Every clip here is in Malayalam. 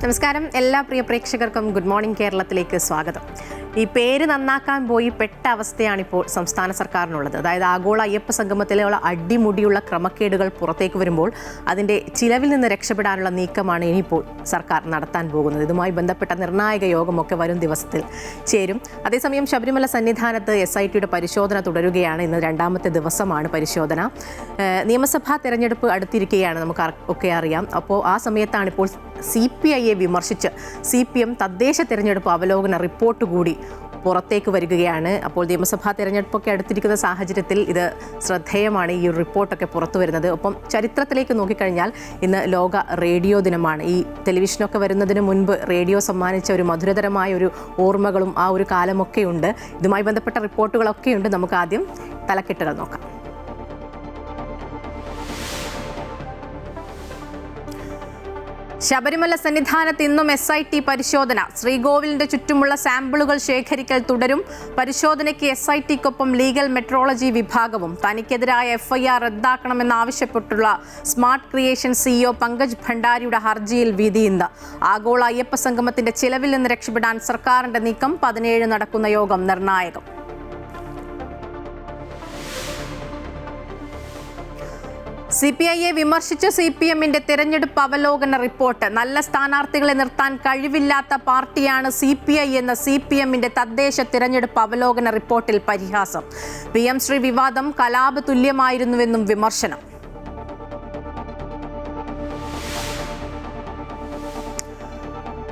നമസ്കാരം. എല്ലാ പ്രിയ പ്രേക്ഷകർക്കും ഗുഡ് മോർണിംഗ് കേരളത്തിലേക്ക് സ്വാഗതം. ഈ പേര് നന്നാക്കാൻ പോയി പെട്ട അവസ്ഥയാണിപ്പോൾ സംസ്ഥാന സർക്കാരിനുള്ളത്. അതായത് ആഗോള അയ്യപ്പ സംഗമത്തിലുള്ള അടിമുടിയുള്ള ക്രമക്കേടുകൾ പുറത്തേക്ക് വരുമ്പോൾ അതിൻ്റെ ചിലവിൽ നിന്ന് രക്ഷപ്പെടാനുള്ള നീക്കമാണ് ഇനിയിപ്പോൾ സർക്കാർ നടത്താൻ പോകുന്നത്. ഇതുമായി ബന്ധപ്പെട്ട നിർണായക യോഗമൊക്കെ വരും ദിവസത്തിൽ ചേരും. അതേസമയം ശബരിമല സന്നിധാനത്ത് SITയുടെ പരിശോധന തുടരുകയാണ്. ഇന്ന് രണ്ടാമത്തെ ദിവസമാണ് പരിശോധന. നിയമസഭാ തെരഞ്ഞെടുപ്പ് അടുത്തിരിക്കുകയാണ്, നമുക്ക് ഒക്കെ അറിയാം. അപ്പോൾ ആ സമയത്താണ് ഇപ്പോൾ CPIയെ വിമർശിച്ച് CPM തദ്ദേശ തെരഞ്ഞെടുപ്പ് അവലോകന റിപ്പോർട്ട് കൂടി പുറത്തേക്ക് വരികയാണ്. അപ്പോൾ നിയമസഭാ തെരഞ്ഞെടുപ്പൊക്കെ അടുത്തിരിക്കുന്ന സാഹചര്യത്തിൽ ഇത് ശ്രദ്ധേയമാണ്, ഈ റിപ്പോർട്ടൊക്കെ പുറത്തു വരുന്നത്. ഒപ്പം ചരിത്രത്തിലേക്ക് നോക്കിക്കഴിഞ്ഞാൽ ഇന്ന് ലോക റേഡിയോ ദിനമാണ്. ഈ ടെലിവിഷനൊക്കെ വരുന്നതിന് മുൻപ് റേഡിയോ സമ്മാനിച്ച ഒരു മധുരതരമായ ഒരു ഓർമ്മകളും ആ ഒരു കാലമൊക്കെ ഉണ്ട്. ഇതുമായി ബന്ധപ്പെട്ട റിപ്പോർട്ടുകളൊക്കെ ഉണ്ട്. നമുക്ക് ആദ്യം തലക്കെട്ടുകൾ നോക്കാം. ശബരിമല സന്നിധാനത്ത് ഇന്നും SIT പരിശോധന. ശ്രീകോവിലിന്റെ ചുറ്റുമുള്ള സാമ്പിളുകൾ ശേഖരിക്കൽ തുടരും. പരിശോധനയ്ക്ക് SITക്കൊപ്പം ലീഗൽ മെട്രോളജി വിഭാഗവും. തനിക്കെതിരായ FIR റദ്ദാക്കണമെന്നാവശ്യപ്പെട്ടുള്ള സ്മാർട്ട് ക്രിയേഷൻ CEO പങ്കജ് ഭണ്ഡാരിയുടെ ഹർജിയിൽ വിധി ഇന്ന്. ആഗോള അയ്യപ്പ സംഗമത്തിന്റെ ചിലവിൽ നിന്ന് രക്ഷപ്പെടാൻ സർക്കാരിന്റെ നീക്കം. 17 നടക്കുന്ന യോഗം നിർണായകം. CPIയെ വിമർശിച്ച് CPMന്റെ തെരഞ്ഞെടുപ്പ് അവലോകന റിപ്പോർട്ട്. നല്ല സ്ഥാനാർത്ഥികളെ നിർത്താൻ കഴിവില്ലാത്ത പാർട്ടിയാണ് CPI എന്ന CPMന്റെ തദ്ദേശ തിരഞ്ഞെടുപ്പ് അവലോകന റിപ്പോർട്ടിൽ പരിഹാസം. PM ശ്രീ വിവാദം കലാപ തുല്യമായിരുന്നുവെന്നും വിമർശനം.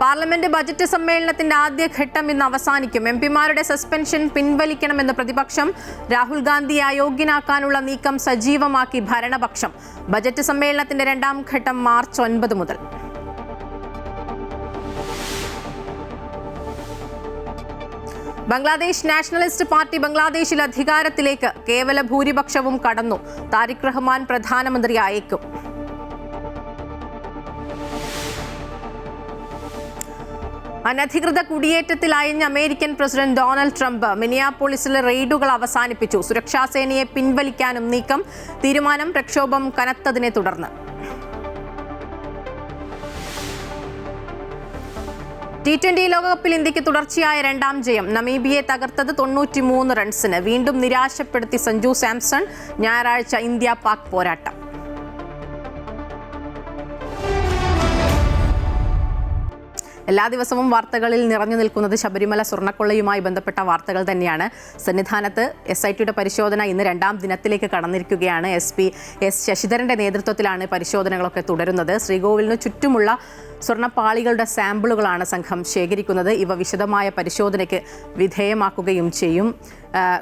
പാർലമെന്റ് ബജറ്റ് സമ്മേളനത്തിന്റെ ആദ്യഘട്ടം ഇന്ന് അവസാനിക്കും. MP-മാരുടെ സസ്പെൻഷൻ പിൻവലിക്കണമെന്ന് പ്രതിപക്ഷം. രാഹുൽ ഗാന്ധിയെ അയോഗ്യനാക്കാനുള്ള നീക്കം സജീവമാക്കി ഭരണപക്ഷം. ബജറ്റ് സമ്മേളനത്തിന്റെ രണ്ടാം ഘട്ടം മാർച്ച് 9 മുതൽ. ബംഗ്ലാദേശ് നാഷണലിസ്റ്റ് പാർട്ടി ബംഗ്ലാദേശിൽ അധികാരത്തിലേക്ക്. കേവല ഭൂരിപക്ഷവും കടന്നു. താരിഖ് റഹ്മാൻ പ്രധാനമന്ത്രിയായേക്കും. അനധികൃത കുടിയേറ്റത്തിൽ അയഞ്ഞ അമേരിക്കൻ പ്രസിഡന്റ് ഡൊണാൾഡ് ട്രംപ്. മിനിയാപോളിസിലെ റെയ്ഡുകൾ അവസാനിപ്പിച്ചു. സുരക്ഷാസേനയെ പിൻവലിക്കാനും നീക്കം. തീരുമാനം പ്രക്ഷോഭം കനത്തതിനെ തുടർന്ന്. T20 ലോകകപ്പിൽ ഇന്ത്യക്ക് തുടർച്ചയായ രണ്ടാം ജയം. നമീബിയെ തകർത്തത് 93 റൺസിന്. വീണ്ടും നിരാശപ്പെടുത്തി സഞ്ജു സാംസൺ. ഞായറാഴ്ച ഇന്ത്യ-പാക് പോരാട്ടം. എല്ലാ ദിവസവും വാർത്തകളിൽ നിറഞ്ഞു നിൽക്കുന്നത് ശബരിമല സ്വർണ്ണക്കൊള്ളയുമായി ബന്ധപ്പെട്ട വാർത്തകൾ തന്നെയാണ്. സന്നിധാനത്ത് SITയുടെ പരിശോധന ഇന്ന് രണ്ടാം ദിനത്തിലേക്ക് കടന്നിരിക്കുകയാണ്. SP S ശശിധരന്റെ നേതൃത്വത്തിലാണ് പരിശോധനകളൊക്കെ തുടരുന്നത്. ശ്രീകോവിലിന് ചുറ്റുമുള്ള സ്വർണ്ണപ്പാളികളുടെ സാമ്പിളുകളാണ് സംഘം ശേഖരിക്കുന്നത്. ഇവ വിശദമായ പരിശോധനയ്ക്ക് വിധേയമാക്കുകയും ചെയ്യും.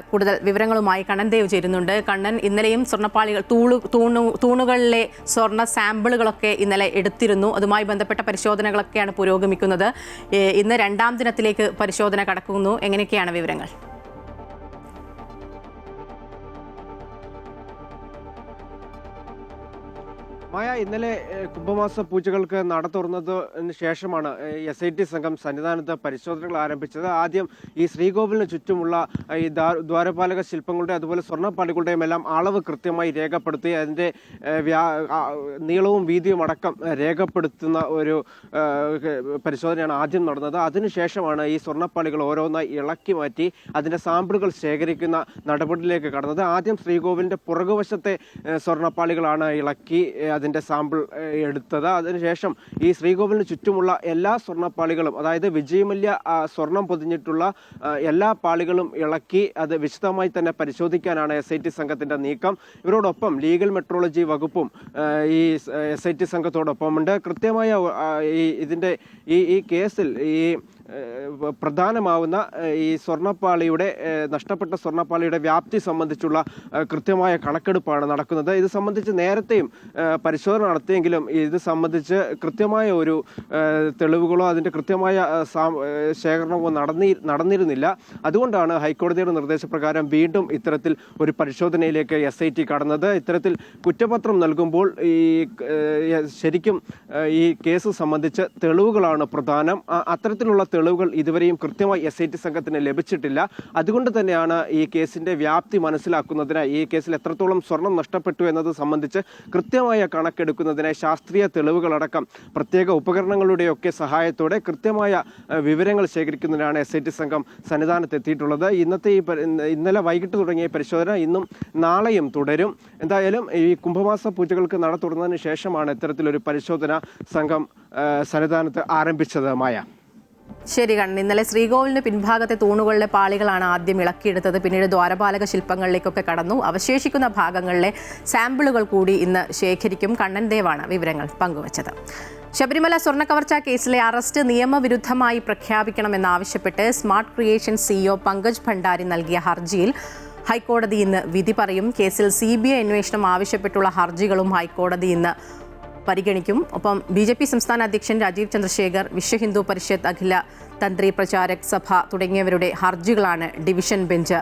കൂടുതൽ വിവരങ്ങളുമായി കണ്ണൻ ദേവ് ചേരുന്നുണ്ട്. കണ്ണൻ, ഇന്നലെയും സ്വർണ്ണപ്പാളികൾ തൂണുകളിലെ സ്വർണ്ണ സാമ്പിളുകളൊക്കെ ഇന്നലെ എടുത്തിരുന്നു. അതുമായി ബന്ധപ്പെട്ട പരിശോധനകളൊക്കെയാണ് പുരോഗമിക്കുന്നത്. ഇന്ന് രണ്ടാം ദിനത്തിലേക്ക് പരിശോധന കടക്കുന്നു. എങ്ങനെയൊക്കെയാണ് വിവരങ്ങൾ? മായ, ഇന്നലെ കുംഭമാസ പൂജകൾക്ക് നട തുറന്നതിന് ശേഷമാണ് SIT സംഘം സന്നിധാനത്ത് പരിശോധനകൾ ആരംഭിച്ചത്. ആദ്യം ഈ ശ്രീകോവിലിന് ചുറ്റുമുള്ള ഈ ദ്വാരപാലക ശില്പങ്ങളുടെ അതുപോലെ സ്വർണ്ണപ്പാളികളുടെയും എല്ലാം അളവ് കൃത്യമായി രേഖപ്പെടുത്തി അതിൻ്റെ നീളവും വീതിയും അടക്കം രേഖപ്പെടുത്തുന്ന ഒരു പരിശോധനയാണ് ആദ്യം നടന്നത്. അതിനുശേഷമാണ് ഈ സ്വർണ്ണപ്പാളികൾ ഓരോന്നായി ഇളക്കി മാറ്റി അതിൻ്റെ സാമ്പിളുകൾ ശേഖരിക്കുന്ന നടപടിയിലേക്ക് കടന്നത്. ആദ്യം ശ്രീകോവിലിൻ്റെ പുറകുവശത്തെ സ്വർണ്ണപ്പാളികളാണ് ഇളക്കി അതിൻ്റെ സാമ്പിൾ എടുത്തത്. അതിനുശേഷം ഈ ശ്രീകോവിലിന് ചുറ്റുമുള്ള എല്ലാ സ്വർണ്ണപ്പാളികളും, അതായത് വിജയമല്യ സ്വർണം പൊതിഞ്ഞിട്ടുള്ള എല്ലാ പാളികളും ഇളക്കി അത് വിശദമായി തന്നെ പരിശോധിക്കാനാണ് SIT സംഘത്തിൻ്റെ നീക്കം. ഇവരോടൊപ്പം ലീഗൽ മെട്രോളജി വകുപ്പും ഈ SIT സംഘത്തോടൊപ്പമുണ്ട്. കൃത്യമായ ഇതിൻ്റെ ഈ കേസിൽ ഈ പ്രധാനമാവുന്ന ഈ സ്വർണ്ണപ്പാളിയുടെ നഷ്ടപ്പെട്ട സ്വർണ്ണപ്പാളിയുടെ വ്യാപ്തി സംബന്ധിച്ചുള്ള കൃത്യമായ കണക്കെടുപ്പാണ് നടക്കുന്നത്. ഇത് സംബന്ധിച്ച് നേരത്തെയും പരിശോധന നടത്തിയെങ്കിലും ഇത് സംബന്ധിച്ച് കൃത്യമായ ഒരു തെളിവുകളോ അതിൻ്റെ കൃത്യമായ ശേഖരണമോ നടന്നിരുന്നില്ല. അതുകൊണ്ടാണ് ഹൈക്കോടതിയുടെ നിർദ്ദേശപ്രകാരം വീണ്ടും ഇത്തരത്തിൽ ഒരു പരിശോധനയിലേക്ക് SIT കടന്നത്. ഇത്തരത്തിൽ കുറ്റപത്രം നൽകുമ്പോൾ ശരിക്കും ഈ കേസ് സംബന്ധിച്ച് തെളിവുകളാണ് പ്രധാനം. അത്തരത്തിലുള്ള തെളിവുകൾ ഇതുവരെയും കൃത്യമായി SIT സംഘത്തിന് ലഭിച്ചിട്ടില്ല. അതുകൊണ്ട് തന്നെയാണ് ഈ കേസിന്റെ വ്യാപ്തി മനസ്സിലാക്കുന്നതിനായി, ഈ കേസിൽ എത്രത്തോളം സ്വർണം നഷ്ടപ്പെട്ടു എന്നത് സംബന്ധിച്ച് കൃത്യമായ കണക്കെടുക്കുന്നതിനായി ശാസ്ത്രീയ തെളിവുകളടക്കം പ്രത്യേക ഉപകരണങ്ങളുടെയൊക്കെ സഹായത്തോടെ കൃത്യമായ വിവരങ്ങൾ ശേഖരിക്കുന്നതിനാണ് SIT സംഘം സന്നിധാനത്ത് എത്തിയിട്ടുള്ളത്. ഇന്നലെ വൈകിട്ട് തുടങ്ങിയ പരിശോധന ഇന്നും നാളെയും തുടരും. എന്തായാലും ഈ കുംഭമാസ പൂജകൾക്ക് നട തുറന്നതിന് ശേഷമാണ് ഇത്തരത്തിലൊരു പരിശോധന സംഘം സന്നിധാനത്ത് ആരംഭിച്ചത്. മായ. ശരി കണ്ണൻ, ഇന്നലെ ശ്രീകോവിലിന്റെ പിൻഭാഗത്തെ തൂണുകളിലെ പാളികളാണ് ആദ്യം ഇളക്കിയെടുത്തത്. പിന്നീട് ദ്വാരപാലക ശില്പങ്ങളിലേക്കൊക്കെ കടന്നു. അവശേഷിക്കുന്ന ഭാഗങ്ങളിലെ സാമ്പിളുകൾ കൂടി ഇന്ന് ശേഖരിക്കും. കണ്ണൻ ദേവാണ് വിവരങ്ങൾ പങ്കുവച്ചത്. ശബരിമല സ്വർണ്ണക്കവർച്ച കേസിലെ അറസ്റ്റ് നിയമവിരുദ്ധമായി പ്രഖ്യാപിക്കണമെന്നാവശ്യപ്പെട്ട് smart creation CEO Pankaj Bhandari നൽകിയ ഹർജിയിൽ ഹൈക്കോടതി ഇന്ന് വിധി പറയും. കേസിൽ CBI അന്വേഷണം ആവശ്യപ്പെട്ടുള്ള ഹർജികളും ഹൈക്കോടതി ഇന്ന് പരിഗണിക്കും. ഒപ്പം BJP സംസ്ഥാന അധ്യക്ഷൻ രാജീവ് ചന്ദ്രശേഖർ, വിശ്വ ഹിന്ദു പരിഷത്ത്, അഖില തന്ത്രി പ്രചാരക് സഭ തുടങ്ങിയവരുടെ ഹർജികളാണ് ഡിവിഷൻ ബെഞ്ച്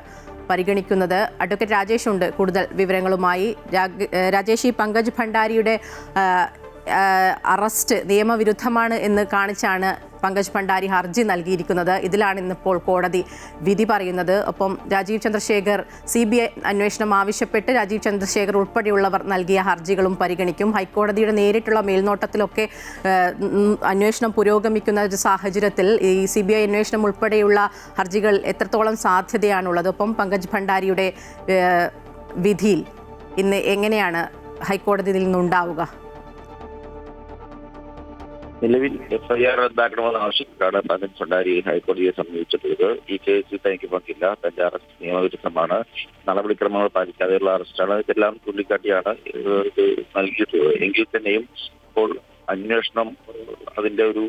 പരിഗണിക്കുന്നത്. അഡ്വക്കേറ്റ് രാജേഷ് ഉണ്ട് കൂടുതൽ വിവരങ്ങളുമായി. രാജേഷ്, ഈ പങ്കജ് ഭണ്ഡാരിയുടെ അറസ്റ്റ് നിയമവിരുദ്ധമാണ് എന്ന് കാണിച്ചാണ് പങ്കജ് ഭണ്ഡാരി ഹർജി നൽകിയിരിക്കുന്നത്. ഇതിലാണ് ഇന്നിപ്പോൾ കോടതി വിധി പറയുന്നത്. ഒപ്പം രാജീവ് ചന്ദ്രശേഖർ CBI അന്വേഷണം ആവശ്യപ്പെട്ട് രാജീവ് ചന്ദ്രശേഖർ ഉൾപ്പെടെയുള്ളവർ നൽകിയ ഹർജികളും പരിഗണിക്കും. ഹൈക്കോടതിയുടെ നേരിട്ടുള്ള മേൽനോട്ടത്തിലൊക്കെ അന്വേഷണം പുരോഗമിക്കുന്ന ഒരു സാഹചര്യത്തിൽ ഈ CBI അന്വേഷണം ഉൾപ്പെടെയുള്ള ഹർജികൾ എത്രത്തോളം സാധ്യതയാണുള്ളത്? ഒപ്പം പങ്കജ് ഭണ്ഡാരിയുടെ വിധിയിൽ ഇന്ന് എങ്ങനെയാണ് ഹൈക്കോടതിയിൽ നിന്നുണ്ടാവുക? നിലവിൽ FIR റദ്ദാക്കണമെന്ന് ആവശ്യപ്പെട്ടാണ് പങ്കജ് ഭണ്ഡാരി ഹൈക്കോടതിയെ സമീപിച്ചിട്ടുള്ളത്. ഈ കേസിൽ തനിക്ക് പങ്കില്ല, തന്റെ അറസ്റ്റ് നിയമവിരുദ്ധമാണ്, നടപടിക്രമങ്ങൾ പാലിക്കാതെയുള്ള അറസ്റ്റാണ്, ഇതെല്ലാം ചൂണ്ടിക്കാട്ടിയാണ് ഇത് നൽകിയിട്ടുള്ളത്. എങ്കിൽ തന്നെയും ഇപ്പോൾ അന്വേഷണം അതിന്റെ ഒരു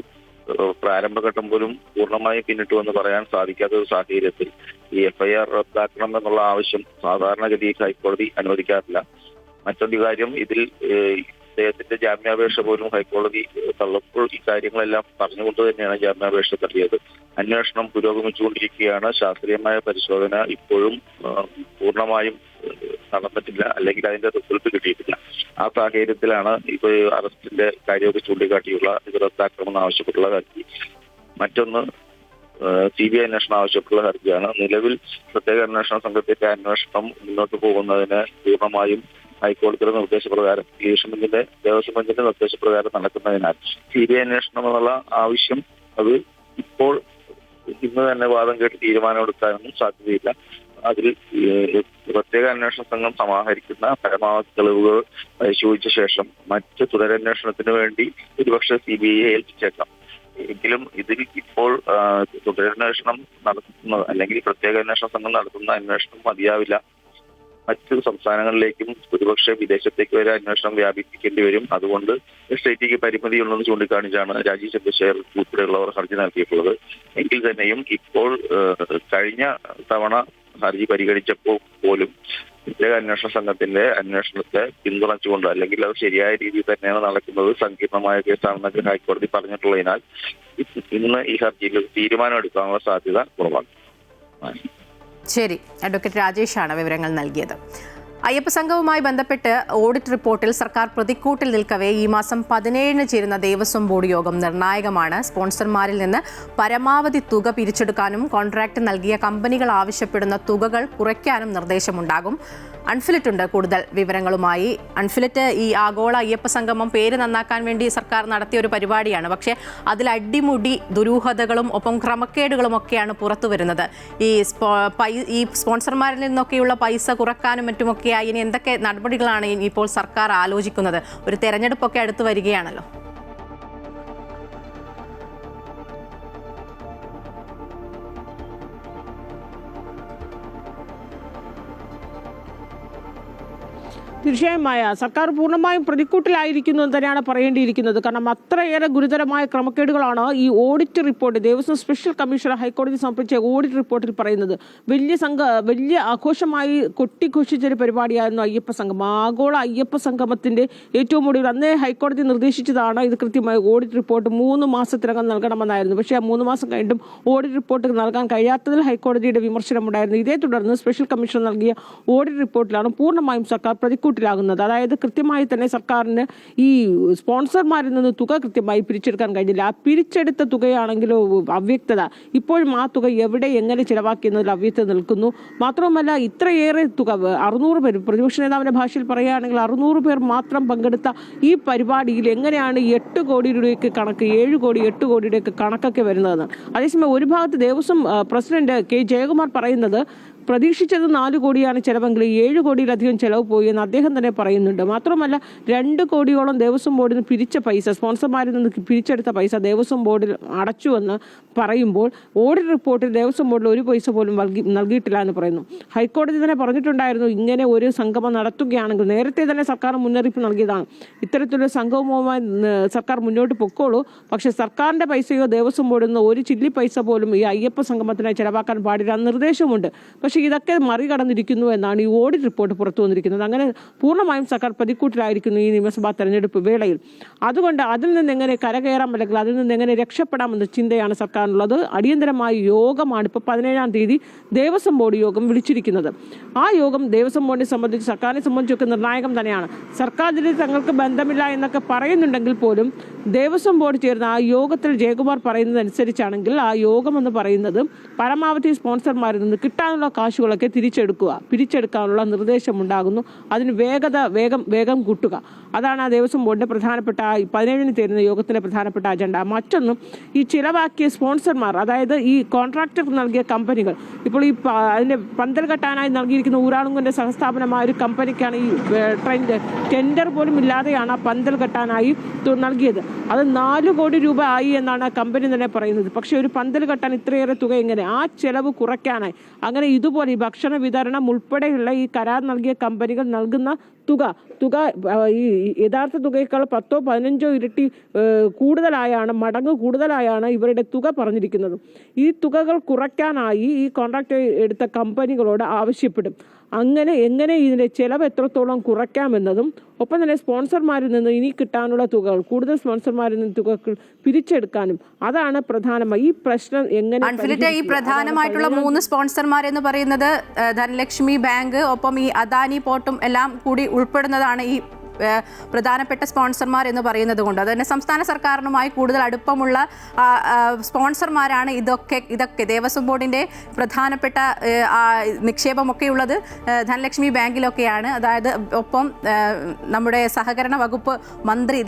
പ്രാരംഭഘട്ടം പോലും പൂർണ്ണമായും പിന്നിട്ടുവെന്ന് പറയാൻ സാധിക്കാത്ത ഒരു സാഹചര്യത്തിൽ ഈ FIR റദ്ദാക്കണം എന്നുള്ള ആവശ്യം സാധാരണഗതിയിൽ ഹൈക്കോടതി അനുവദിക്കാറില്ല. മറ്റൊരു കാര്യം, ഇതിൽ അദ്ദേഹത്തിന്റെ ജാമ്യാപേക്ഷ പോലും ഹൈക്കോടതി തള്ളപ്പോൾ ഈ കാര്യങ്ങളെല്ലാം പറഞ്ഞുകൊണ്ട് തന്നെയാണ് ജാമ്യാപേക്ഷ തള്ളിയത്. അന്വേഷണം പുരോഗമിച്ചുകൊണ്ടിരിക്കുകയാണ്. ശാസ്ത്രീയമായ പരിശോധന ഇപ്പോഴും പൂർണ്ണമായും നടന്നിട്ടില്ല, അല്ലെങ്കിൽ അതിന്റെ റിസൾട്ട് കിട്ടിയിട്ടില്ല. ആ സാഹചര്യത്തിലാണ് ഇപ്പൊ അറസ്റ്റിന്റെ കാര്യമൊക്കെ ചൂണ്ടിക്കാട്ടിയുള്ള ഇത് റദ്ദാക്കണമെന്ന് ആവശ്യപ്പെട്ടുള്ള ഹർജി. മറ്റൊന്ന് CBI അന്വേഷണം ആവശ്യപ്പെട്ടുള്ള ഹർജിയാണ്. നിലവിൽ പ്രത്യേക അന്വേഷണ സംഘത്തിന്റെ അന്വേഷണം മുന്നോട്ട് പോകുന്നതിന് പൂർണ്ണമായും ഹൈക്കോടതിയുടെ നിർദ്ദേശപ്രകാരം, ദേവസ്വം ബെഞ്ചിന്റെ നിർദ്ദേശപ്രകാരം നടക്കുന്നതിനാൽ CBI അന്വേഷണം എന്നുള്ള ആവശ്യം അത് ഇപ്പോൾ ഇന്ന് തന്നെ വാദം കേട്ട് തീരുമാനമെടുക്കാനൊന്നും സാധ്യതയില്ല. അതിൽ പ്രത്യേക അന്വേഷണ സംഘം സമാഹരിക്കുന്ന പരമാവധി തെളിവുകൾ പരിശോധിച്ച ശേഷം മറ്റ് തുടരന്വേഷണത്തിന് വേണ്ടി ഒരുപക്ഷെ CBIയെ ഏൽപ്പിച്ചേക്കാം. എങ്കിലും ഇതിൽ ഇപ്പോൾ തുടരന്വേഷണം നടത്തുന്നത് അല്ലെങ്കിൽ പ്രത്യേക അന്വേഷണ സംഘം നടത്തുന്ന അന്വേഷണം മതിയാവില്ല. മറ്റു സംസ്ഥാനങ്ങളിലേക്കും ഒരുപക്ഷെ വിദേശത്തേക്ക് വരെ അന്വേഷണം വ്യാപിപ്പിക്കേണ്ടി വരും. അതുകൊണ്ട് SITക്ക് പരിമിതിയുണ്ടെന്ന് ചൂണ്ടിക്കാണിച്ചാണ് രാജീവ് ചന്ദ്രശേഖർ ഉൾപ്പെടെയുള്ളവർ ഹർജി നൽകിയിട്ടുള്ളത്. എങ്കിൽ തന്നെയും ഇപ്പോൾ കഴിഞ്ഞ തവണ ഹർജി പരിഗണിച്ചപ്പോൾ പോലും പ്രത്യേക അന്വേഷണ സംഘത്തിന്റെ അന്വേഷണത്തെ പിന്തുണച്ചുകൊണ്ട്, അല്ലെങ്കിൽ അത് ശരിയായ രീതിയിൽ തന്നെയാണ് നടക്കുന്നത്, സങ്കീർണമായ കേസാണെന്നൊക്കെ ഹൈക്കോടതി പറഞ്ഞിട്ടുള്ളതിനാൽ ഇന്ന് ഈ ഹർജിയിൽ തീരുമാനം എടുക്കാനുള്ള സാധ്യത കുറവാണ്. ശരി, അഡ്വക്കേറ്റ് രാജേഷാണ് വിവരങ്ങൾ നൽകിയത്. അയ്യപ്പ സംഘവുമായി ബന്ധപ്പെട്ട് ഓഡിറ്റ് റിപ്പോർട്ടിൽ സർക്കാർ പ്രതിക്കൂട്ടിൽ നിൽക്കവേ ഈ മാസം 17 ചേരുന്ന ദേവസ്വം ബോർഡ് യോഗം നിർണായകമാണ്. സ്പോൺസർമാരിൽ നിന്ന് പരമാവധി തുക പിരിച്ചെടുക്കാനും കോൺട്രാക്ട് നൽകിയ കമ്പനികൾ ആവശ്യപ്പെടുന്ന തുകകൾ കുറയ്ക്കാനും നിർദ്ദേശമുണ്ടാകും. അൺഫിലിറ്റ് ഉണ്ട് കൂടുതൽ വിവരങ്ങളുമായി. അൺഫിലിറ്റ്, ഈ ആഗോള അയ്യപ്പ സംഗമം പേര് നന്നാക്കാൻ വേണ്ടി സർക്കാർ നടത്തിയ ഒരു പരിപാടിയാണ്. പക്ഷേ അതിൽ അടിമുടി ദുരൂഹതകളും ഒപ്പം ക്രമക്കേടുകളും ഒക്കെയാണ് പുറത്തു വരുന്നത്. ഈ സ്പോൺസർമാരിൽ നിന്നൊക്കെയുള്ള പൈസ കുറക്കാനും മറ്റുമൊക്കെയായി ഇനി എന്തൊക്കെ നടപടികളാണ് ഇപ്പോൾ സർക്കാർ ആലോചിക്കുന്നത്? ഒരു തെരഞ്ഞെടുപ്പൊക്കെ അടുത്ത് വരികയാണല്ലോ. തീർച്ചയായുമായ സർക്കാർ പൂർണ്ണമായും പ്രതിക്കൂട്ടിലായിരിക്കുന്നു എന്ന് തന്നെയാണ് പറയേണ്ടിയിരിക്കുന്നത്. കാരണം അത്രയേറെ ഗുരുതരമായ ക്രമക്കേടുകളാണ് ഈ audit report, Devaswom special commissioner ഹൈക്കോടതി സമർപ്പിച്ച ഓഡിറ്റ് റിപ്പോർട്ടിൽ പറയുന്നത്. വലിയ ആഘോഷമായി കൊട്ടിഘോഷിച്ചൊരു പരിപാടിയായിരുന്നു അയ്യപ്പ സംഗമം. ആഗോള അയ്യപ്പ സംഗമത്തിന്റെ ഏറ്റവും ഒടുവിൽ അന്നേ ഹൈക്കോടതി നിർദ്ദേശിച്ചതാണ് ഇത് കൃത്യമായി ഓഡിറ്റ് റിപ്പോർട്ട് 3 മാസത്തിനകം നൽകണമെന്നായിരുന്നു. പക്ഷേ ആ 3 മാസം കഴിഞ്ഞിട്ടും ഓഡിറ്റ് റിപ്പോർട്ട് നൽകാൻ കഴിയാത്തതിൽ ഹൈക്കോടതിയുടെ വിമർശനമുണ്ടായിരുന്നു. ഇതേ തുടർന്ന് സ്പെഷ്യൽ കമ്മീഷണർ നൽകിയ ഓഡിറ്റ് റിപ്പോർട്ടിലാണ് പൂർണ്ണമായും സർക്കാർ പ്രതിക്കൂട്ടിൽ പ്രതിക്കൂട്ടിലാകുന്നത്. അതായത് കൃത്യമായി തന്നെ സർക്കാരിന് ഈ സ്പോൺസർമാരിൽ നിന്ന് തുക കൃത്യമായി പിരിച്ചെടുക്കാൻ കഴിഞ്ഞില്ല. ആ പിരിച്ചെടുത്ത തുകയാണെങ്കിലോ അവ്യക്തത. ഇപ്പോഴും ആ തുക എവിടെ എങ്ങനെ ചിലവാക്കിയെന്നതിൽ അവ്യക്തത നിൽക്കുന്നു. മാത്രവുമല്ല ഇത്രയേറെ തുക 600 പേർ, പ്രതിപക്ഷ നേതാവിന്റെ ഭാഷയിൽ പറയുകയാണെങ്കിൽ 600 പേർ മാത്രം പങ്കെടുത്ത ഈ പരിപാടിയിൽ എങ്ങനെയാണ് 8 കോടി രൂപയ്ക്ക് കണക്ക്, 7 കോടി 8 കോടിയുടെയൊക്കെ കണക്കൊക്കെ വരുന്നതെന്ന്. അതേസമയം ഒരു ഭാഗത്ത് ദേവസ്വം പ്രസിഡന്റ് കെ ജയകുമാർ പറയുന്നത് പ്രതീക്ഷിച്ചത് 4 കോടിയാണ് ചിലവെങ്കിൽ 7 കോടിയിലധികം ചിലവ് പോയി എന്ന് അദ്ദേഹം തന്നെ പറയുന്നുണ്ട്. മാത്രമല്ല 2 കോടിയോളം ദേവസ്വം ബോർഡിന് പിരിച്ച പൈസ, സ്പോൺസർമാരിൽ നിന്ന് പിരിച്ചെടുത്ത പൈസ ദേവസ്വം ബോർഡിൽ അടച്ചുവെന്ന് പറയുമ്പോൾ ഓഡിറ്റ് റിപ്പോർട്ടിൽ ദേവസ്വം ബോർഡിൽ 1 പൈസ പോലും നൽകിയിട്ടില്ല എന്ന് പറയുന്നു. ഹൈക്കോടതി തന്നെ പറഞ്ഞിട്ടുണ്ടായിരുന്നു ഇങ്ങനെ ഒരു സംഗമം നടത്തുകയാണെങ്കിൽ, നേരത്തെ തന്നെ സർക്കാർ മുന്നറിയിപ്പ് നൽകിയതാണ്, ഇത്തരത്തിലൊരു സംഗമവുമായി സർക്കാർ മുന്നോട്ട് പൊക്കോളൂ, പക്ഷെ സർക്കാരിന്റെ പൈസയോ ദേവസ്വം ബോർഡിൽ നിന്ന് 1 ചില്ലി പൈസ പോലും ഈ അയ്യപ്പ സംഗമത്തിനായി ചെലവാക്കാൻ പാടില്ല നിർദ്ദേശമുണ്ട്. പക്ഷേ ഇതൊക്കെ മറികടന്നിരിക്കുന്നു എന്നാണ് ഈ ഓഡിറ്റ് റിപ്പോർട്ട് പുറത്തു വന്നിരിക്കുന്നത്. അങ്ങനെ പൂർണ്ണമായും സർക്കാർ പ്രതിക്കൂട്ടിലായിരിക്കുന്നു ഈ നിയമസഭാ തെരഞ്ഞെടുപ്പ് വേളയിൽ. അതുകൊണ്ട് അതിൽ നിന്ന് എങ്ങനെ കരകയറാം അല്ലെങ്കിൽ അതിൽ നിന്ന് എങ്ങനെ രക്ഷപ്പെടാമെന്ന ചിന്തയാണ് സർക്കാരിനുള്ളത്. അടിയന്തരമായ യോഗമാണ് ഇപ്പോൾ 17-ാം തീയതി ദേവസ്വം ബോർഡ് യോഗം വിളിച്ചിരിക്കുന്നത്. ആ യോഗം ദേവസ്വം ബോർഡിനെ സംബന്ധിച്ച്, സർക്കാരിനെ സംബന്ധിച്ചൊക്കെ നിർണായകം തന്നെയാണ്. സർക്കാർ ഇതിൽ തങ്ങൾക്ക് ബന്ധമില്ല എന്നൊക്കെ പറയുന്നുണ്ടെങ്കിൽ പോലും ദേവസ്വം ബോർഡ് ചേർന്ന ആ യോഗത്തിൽ ജയകുമാർ പറയുന്നതനുസരിച്ചാണെങ്കിൽ ആ യോഗം എന്ന് പറയുന്നത് പരമാവധി സ്പോൺസർമാരിൽ നിന്ന് കിട്ടാനുള്ള കാശുകളൊക്കെ പിരിച്ചെടുക്കാനുള്ള നിർദ്ദേശമുണ്ടാകുന്നു. അതിന് വേഗം കൂട്ടുക. അതാണ് ആ ദേവസ്വം ബോർഡിന്റെ പ്രധാനപ്പെട്ട 17-ന് ചേരുന്ന യോഗത്തിന്റെ പ്രധാനപ്പെട്ട അജണ്ട. മറ്റൊന്നും ഈ ചിലവാക്കിയ സ്പോൺസർമാർ, അതായത് ഈ കോൺട്രാക്ടർ നൽകിയ കമ്പനികൾ, ഇപ്പോൾ ഈ അതിന്റെ പന്തൽ കെട്ടാനായി നൽകിയിരിക്കുന്ന ഊരാളുങ്കലിന്റെ സഹസ്ഥാപനമായ ഒരു കമ്പനിക്കാണ് ഈ ടെൻഡർ പോലും ഇല്ലാതെയാണ് ആ പന്തൽ കെട്ടാനായി നൽകിയത്. അത് 4 കോടി രൂപ ആയി എന്നാണ് ആ കമ്പനി തന്നെ പറയുന്നത്. പക്ഷെ ഒരു പന്തൽ കെട്ടാൻ ഇത്രയേറെ തുക എങ്ങനെ? ആ ചെലവ് കുറയ്ക്കാനായി അങ്ങനെ ഇതുപോലെ ഈ ഭക്ഷണ വിതരണം ഉൾപ്പെടെയുള്ള ഈ കരാർ നൽകിയ കമ്പനികൾ നൽകുന്ന തുക ഈ യഥാർത്ഥ തുകയേക്കാൾ 10-15 ഇരട്ടി മടങ്ങ് കൂടുതലായാണ് ഇവരുടെ തുക പറഞ്ഞിരിക്കുന്നത്. ഈ തുകകൾ കുറയ്ക്കാനായി ഈ കോൺട്രാക്ട് എടുത്ത കമ്പനികളോട് ആവശ്യപ്പെടും. എങ്ങനെ ഇതിന്റെ ചെലവ് എത്രത്തോളം കുറയ്ക്കാമെന്നതും, ഒപ്പം തന്നെ സ്പോൺസർമാരിൽ നിന്ന് ഇനി കിട്ടാനുള്ള തുകകൾ, കൂടുതൽ സ്പോൺസർമാരിൽ നിന്ന് തുകകൾ പിരിച്ചെടുക്കാനും അതാണ് പ്രധാനമായി ഈ പ്രശ്നം. എങ്ങനെ ഈ പ്രധാനമായിട്ടുള്ള 3 സ്പോൺസർമാർ എന്ന് പറയുന്നത് ധനലക്ഷ്മി ബാങ്ക്, ഒപ്പം ഈ അദാനി പോർട്ടും എല്ലാം കൂടി ഉൾപ്പെടുന്നതാണ് ഈ പ്രധാനപ്പെട്ട സ്പോൺസർമാർ എന്ന് പറയുന്നത് കൊണ്ട്. അതുതന്നെ സംസ്ഥാന സർക്കാരിനുമായി കൂടുതൽ അടുപ്പമുള്ള സ്പോൺസർമാരാണ് ഇതൊക്കെ ദേവസ്വം ബോർഡിൻ്റെ പ്രധാനപ്പെട്ട നിക്ഷേപമൊക്കെ ഉള്ളത് ധനലക്ഷ്മി ബാങ്കിലൊക്കെയാണ്. അതായത് ഒപ്പം നമ്മുടെ സഹകരണ വകുപ്പ് മന്ത്രി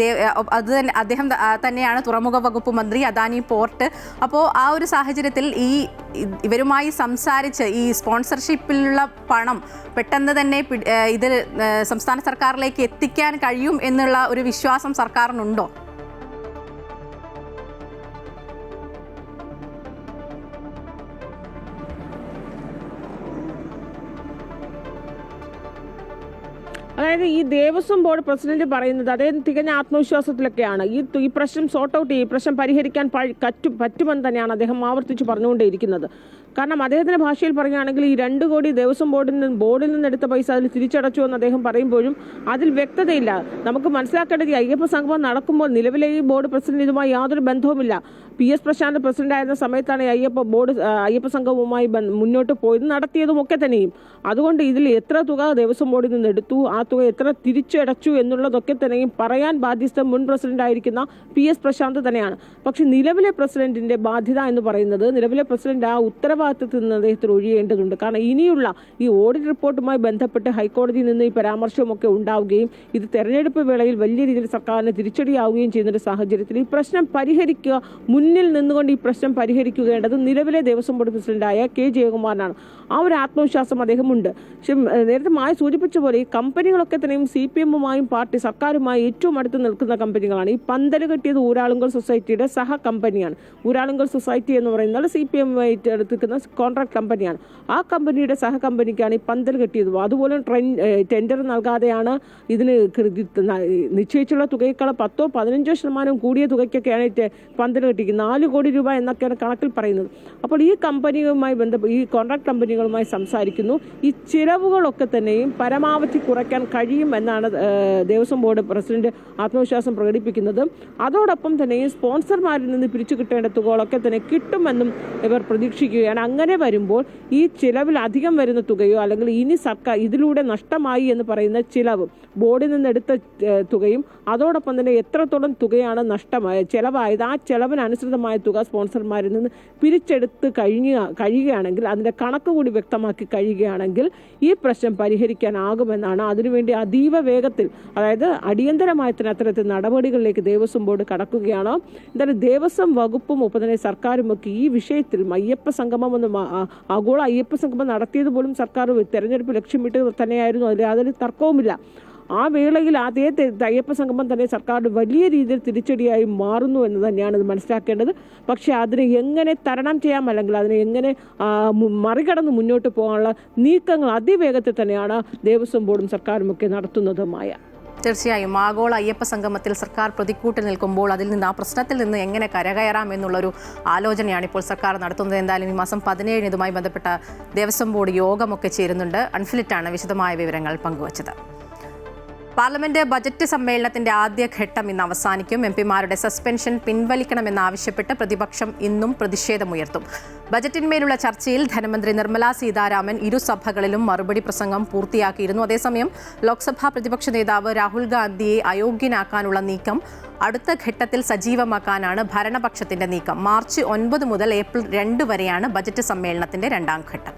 അദ്ദേഹം തന്നെയാണ് തുറമുഖ വകുപ്പ് മന്ത്രി, അദാനി പോർട്ട്. അപ്പോൾ ആ ഒരു സാഹചര്യത്തിൽ ഇവരുമായി സംസാരിച്ച് ഈ സ്പോൺസർഷിപ്പിലുള്ള പണം പെട്ടെന്ന് തന്നെ ഇത് സംസ്ഥാന സർക്കാരിലേക്ക് എത്തിക്കാൻ കഴിയും എന്നുള്ള ഒരു വിശ്വാസം സർക്കാരിനുണ്ടോ? അതായത് ഈ ദേവസ്വം ബോർഡ് പ്രസിഡന്റ് പറയുന്നത് അദ്ദേഹം തികഞ്ഞ ആത്മവിശ്വാസത്തിലൊക്കെയാണ് ഈ പ്രശ്നം സോർട്ട് ഔട്ട് ചെയ്യും, പ്രശ്നം പരിഹരിക്കാൻ പറ്റുമെന്ന് തന്നെയാണ് അദ്ദേഹം ആവർത്തിച്ച് പറഞ്ഞുകൊണ്ടേയിരിക്കുന്നത്. കാരണം അദ്ദേഹത്തിന്റെ ഭാഷയിൽ പറയുകയാണെങ്കിൽ ഈ 2 കോടി ദേവസ്വം ബോർഡിൽ നിന്ന് എടുത്ത പൈസ അതിൽ തിരിച്ചടച്ചു എന്ന് അദ്ദേഹം പറയുമ്പോഴും അതിൽ വ്യക്തതയില്ല. നമുക്ക് മനസ്സിലാക്കേണ്ടത് ഈ അയ്യപ്പ സംഗമം നടക്കുമ്പോൾ നിലവിലെ ഈ ബോർഡ് പ്രസിഡന്റ് ഇതുമായി യാതൊരു ബന്ധവുമില്ല. PS പ്രശാന്ത് പ്രസിഡന്റ് ആയിരുന്ന സമയത്താണ് അയ്യപ്പ സംഘവുമായി മുന്നോട്ട് പോയത്, നടത്തിയതും ഒക്കെ തന്നെയും. അതുകൊണ്ട് ഇതിൽ എത്ര തുക ദേവസ്വം ബോർഡിൽ നിന്ന് എടുത്തു, ആ തുക എത്ര തിരിച്ചടച്ചു എന്നുള്ളതൊക്കെ തന്നെയും പറയാൻ ബാധ്യസ്ഥ മുൻ പ്രസിഡന്റ് ആയിരിക്കുന്ന PS പ്രശാന്ത് തന്നെയാണ്. പക്ഷെ നിലവിലെ പ്രസിഡന്റിന്റെ ബാധ്യത എന്ന് പറയുന്നത്, നിലവിലെ പ്രസിഡന്റ് ആ ഉത്തരവാദിത്തത്തിൽ നിന്ന് അദ്ദേഹത്തിന് ഒഴിയേണ്ടതുണ്ട്. കാരണം ഇനിയുള്ള ഈ ഓഡിറ്റ് റിപ്പോർട്ടുമായി ബന്ധപ്പെട്ട് ഹൈക്കോടതിയിൽ നിന്ന് ഈ പരാമർശമൊക്കെ ഉണ്ടാവുകയും ഇത് തെരഞ്ഞെടുപ്പ് വേളയിൽ വലിയ രീതിയിൽ സർക്കാരിന് തിരിച്ചടിയാവുകയും ചെയ്യുന്ന സാഹചര്യത്തിൽ ഈ പ്രശ്നം പരിഹരിക്കുക, മുന്നിൽ നിന്നുകൊണ്ട് ഈ പ്രശ്നം പരിഹരിക്കുകയേണ്ടത് നിലവിലെ ദേവസ്വം ബോർഡ് പ്രസിഡന്റായ കെ ജയകുമാറിനാണ്. ആ ഒരു ആത്മവിശ്വാസം അദ്ദേഹമുണ്ട്. പക്ഷെ നേരത്തെ മായ സൂചിപ്പിച്ച പോലെ ഈ കമ്പനികളൊക്കെ തന്നെയും CPM-ഉമായും പാർട്ടി സർക്കാരുമായി ഏറ്റവും അടുത്ത് നിൽക്കുന്ന കമ്പനികളാണ്. ഈ പന്തൽ കെട്ടിയത് ഊരാളുങ്കൽ സൊസൈറ്റിയുടെ സഹ കമ്പനിയാണ്. ഊരാളുങ്കൽ സൊസൈറ്റി എന്ന് പറയുന്നത് CPM-ആയിട്ട് എടുത്തിരിക്കുന്ന കോൺട്രാക്ട് കമ്പനിയാണ്. ആ കമ്പനിയുടെ സഹ കമ്പനിക്കാണ് ഈ പന്തൽ കെട്ടിയത്. അതുപോലെ ടെൻഡർ നൽകാതെയാണ് ഇതിന് നിശ്ചയിച്ചുള്ള തുകയേക്കാൾ 10-15% കൂടിയ തുകയ്ക്കൊക്കെയാണ് പന്തൽ കെട്ടിക്കുന്നത്. 4 കോടി രൂപ എന്നൊക്കെയാണ് കണക്കിൽ പറയുന്നത്. അപ്പോൾ ഈ കമ്പനിയുമായി ബന്ധപ്പെട്ട് ഈ കോൺട്രാക്ട് കമ്പനി മാധ്യമങ്ങളുമായി സംസാരിക്കുന്നു. ഈ ചിലവുകളൊക്കെ തന്നെയും പരമാവധി കുറയ്ക്കാൻ കഴിയുമെന്നാണ് ദേവസ്വം ബോർഡ് പ്രസിഡന്റ് ആത്മവിശ്വാസം പ്രകടിപ്പിക്കുന്നത്. അതോടൊപ്പം തന്നെയും സ്പോൺസർമാരിൽ നിന്ന് പിരിച്ചു കിട്ടേണ്ട തുകകളൊക്കെ തന്നെ കിട്ടുമെന്നും ഇവർ പ്രതീക്ഷിക്കുകയാണ്. അങ്ങനെ വരുമ്പോൾ ഈ ചിലവിൽ അധികം വരുന്ന തുകയോ അല്ലെങ്കിൽ ഇനി സർക്കാർ ഇതിലൂടെ നഷ്ടമായി എന്ന് പറയുന്ന ചിലവ് ബോർഡിൽ നിന്ന് എടുത്ത തുകയും അതോടൊപ്പം തന്നെ എത്രത്തോളം തുകയാണ് ചിലവായത് ആ ചെലവിനനുസൃതമായ തുക സ്പോൺസർമാരിൽ നിന്ന് പിരിച്ചെടുത്ത് കഴിയുകയാണെങ്കിൽ അതിൻ്റെ കണക്ക് കൂടി വ്യക്തമാക്കി കഴിയുകയാണെങ്കിൽ ഈ പ്രശ്നം പരിഹരിക്കാനാകുമെന്നാണ്. അതിനുവേണ്ടി അതീവ വേഗത്തിൽ, അതായത് അടിയന്തരമായി തന്നെ അത്തരത്തിൽ നടപടികളിലേക്ക് ദേവസ്വം ബോർഡ് കടക്കുകയാണ്. എന്തായാലും ദേവസ്വം വകുപ്പും ഒപ്പം തന്നെ സർക്കാരും ഒക്കെ ഈ വിഷയത്തിൽ അയ്യപ്പ സംഗമം ആഗോള അയ്യപ്പ സംഗമം നടത്തിയത് പോലും സർക്കാർ തെരഞ്ഞെടുപ്പ് ലക്ഷ്യമിട്ട് തന്നെയായിരുന്നു. അതിൽ തർക്കവുമില്ല. ആ വേളയിൽ അതേ അയ്യപ്പ സംഗമം തന്നെ സർക്കാരിന് വലിയ രീതിയിൽ തിരിച്ചടിയായി മാറുന്നു എന്ന് തന്നെയാണ് ഇത് മനസ്സിലാക്കേണ്ടത്. പക്ഷേ അതിനെ എങ്ങനെ തരണം ചെയ്യാം, അല്ലെങ്കിൽ അതിനെ എങ്ങനെ മറികടന്ന് മുന്നോട്ട് പോകാനുള്ള നീക്കങ്ങൾ അതിവേഗത്തിൽ തന്നെയാണ് ദേവസ്വം ബോർഡും സർക്കാരും ഒക്കെ നടത്തുന്നതുമായ. തീർച്ചയായും ആഗോള അയ്യപ്പ സംഗമത്തിൽ സർക്കാർ പ്രതിക്കൂട്ടിൽ നിൽക്കുമ്പോൾ അതിൽ നിന്ന് ആ പ്രശ്നത്തിൽ നിന്ന് എങ്ങനെ കരകയറാം എന്നുള്ളൊരു ആലോചനയാണ് ഇപ്പോൾ സർക്കാർ നടത്തുന്നത്. എന്തായാലും ഈ മാസം 17 ഇതുമായി ബന്ധപ്പെട്ട ദേവസ്വം ബോർഡ് യോഗമൊക്കെ ചേരുന്നുണ്ട്. അൺഫിലിറ്റാണ് വിശദമായ വിവരങ്ങൾ പങ്കുവച്ചത്. പാർലമെന്റ് ബജറ്റ് സമ്മേളനത്തിന്റെ ആദ്യഘട്ടം ഇന്ന് അവസാനിക്കും. എംപിമാരുടെ സസ്പെൻഷൻ പിൻവലിക്കണമെന്നാവശ്യപ്പെട്ട് പ്രതിപക്ഷം ഇന്നും പ്രതിഷേധമുയർത്തും. ബജറ്റിന്മേലുള്ള ചർച്ചയിൽ ധനമന്ത്രി നിർമ്മലാ സീതാരാമൻ ഇരുസഭകളിലും മറുപടി പ്രസംഗം പൂർത്തിയാക്കിയിരുന്നു. അതേസമയം ലോക്സഭാ പ്രതിപക്ഷ നേതാവ് രാഹുൽ ഗാന്ധിയെ അയോഗ്യനാക്കാനുള്ള നീക്കം അടുത്ത ഘട്ടത്തിൽ സജീവമാക്കാനാണ് ഭരണപക്ഷത്തിന്റെ നീക്കം. മാർച്ച് 9 മുതൽ ഏപ്രിൽ 2 വരെയാണ് ബജറ്റ് സമ്മേളനത്തിന്റെ രണ്ടാം ഘട്ടം.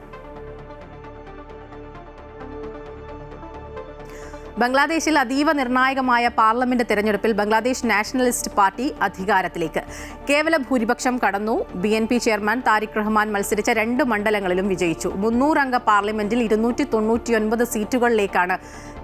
ബംഗ്ലാദേശിൽ അതീവ നിർണായകമായ പാർലമെന്റ് തെരഞ്ഞെടുപ്പിൽ ബംഗ്ലാദേശ് നാഷണലിസ്റ്റ് പാർട്ടി അധികാരത്തിലേക്ക്. കേവല ഭൂരിപക്ഷം കടന്നു. BNP ചെയർമാൻ താരിഖ് റഹ്മാൻ മത്സരിച്ച 2 മണ്ഡലങ്ങളിലും വിജയിച്ചു. 300 അംഗ പാർലമെന്റിൽ 299 സീറ്റുകളിലേക്കാണ്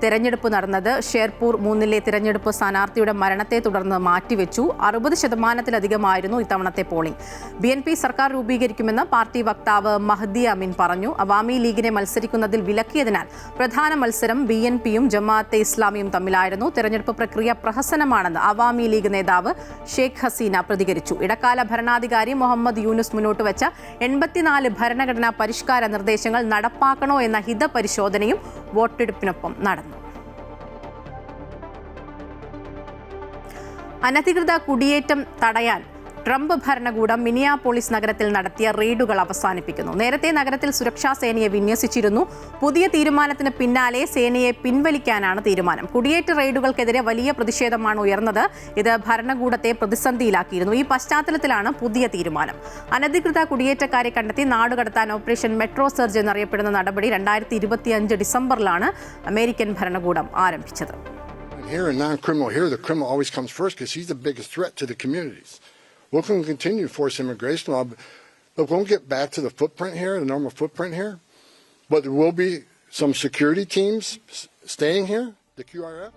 തെരഞ്ഞെടുപ്പ് നടന്നത്. ഷേർപൂർ 3 തിരഞ്ഞെടുപ്പ് സ്ഥാനാർത്ഥിയുടെ മരണത്തെ തുടർന്ന് മാറ്റിവെച്ചു. 60% ഇത്തവണത്തെ പോളിംഗ്. BNP സർക്കാർ രൂപീകരിക്കുമെന്ന് പാർട്ടി വക്താവ് മഹ്ദി അമീൻ പറഞ്ഞു. അവാമി ലീഗിനെ മത്സരിക്കുന്നതിൽ വിലക്കിയതിനാൽ പ്രധാന മത്സരം BNPയും ജമാഅത്തെ ഇസ്ലാമിയും തമ്മിലായിരുന്നു. തെരഞ്ഞെടുപ്പ് പ്രക്രിയ പ്രഹസനമാണെന്ന് അവാമി ലീഗ് നേതാവ് ഷെയ്ഖ് ഹസീന പ്രതികരിച്ചു. ഇടക്കാല ഭരണാധികാരി മുഹമ്മദ് യൂനുസ് മുന്നോട്ട് വെച്ച 84 ഭരണഘടനാ പരിഷ്കാര നിർദ്ദേശങ്ങൾ നടപ്പാക്കണോ എന്ന ഹിതപരിശോധനയും വോട്ടെടുപ്പിനൊപ്പം നടന്നു. അനധികൃത കുടിയേറ്റം തടയാൻ ട്രംപ് ഭരണകൂടം മിനിയാപോളിസ് നഗരത്തിൽ നടത്തിയ റെയ്ഡുകൾ അവസാനിപ്പിക്കുന്നു. നേരത്തെ നഗരത്തിൽ സുരക്ഷാ സേനയെ വിന്യസിച്ചിരുന്നു. പുതിയ തീരുമാനത്തിന് പിന്നാലെ സേനയെ പിൻവലിക്കാനാണ് തീരുമാനം. കുടിയേറ്റ റെയ്ഡുകൾക്കെതിരെ വലിയ പ്രതിഷേധമാണ് ഉയർന്നത്. ഇത് ഭരണകൂടത്തെ പ്രതിസന്ധിയിലാക്കിയിരുന്നു. ഈ പശ്ചാത്തലത്തിലാണ് പുതിയ തീരുമാനം. അനധികൃത കുടിയേറ്റക്കാരെ കണ്ടെത്തി നാടുകടത്താൻ ഓപ്പറേഷൻ മെട്രോ സർജ് എന്നറിയപ്പെടുന്ന നടപടി 2025 ഡിസംബറിലാണ് അമേരിക്കൻ ഭരണകൂടം ആരംഭിച്ചത്. Here and non-criminal here, the criminal always comes first because he's the biggest threat to the communities. We're going to continue to force immigration law, but we'll get back to the footprint here, the normal footprint here. But there will be some security teams staying here, the QRF.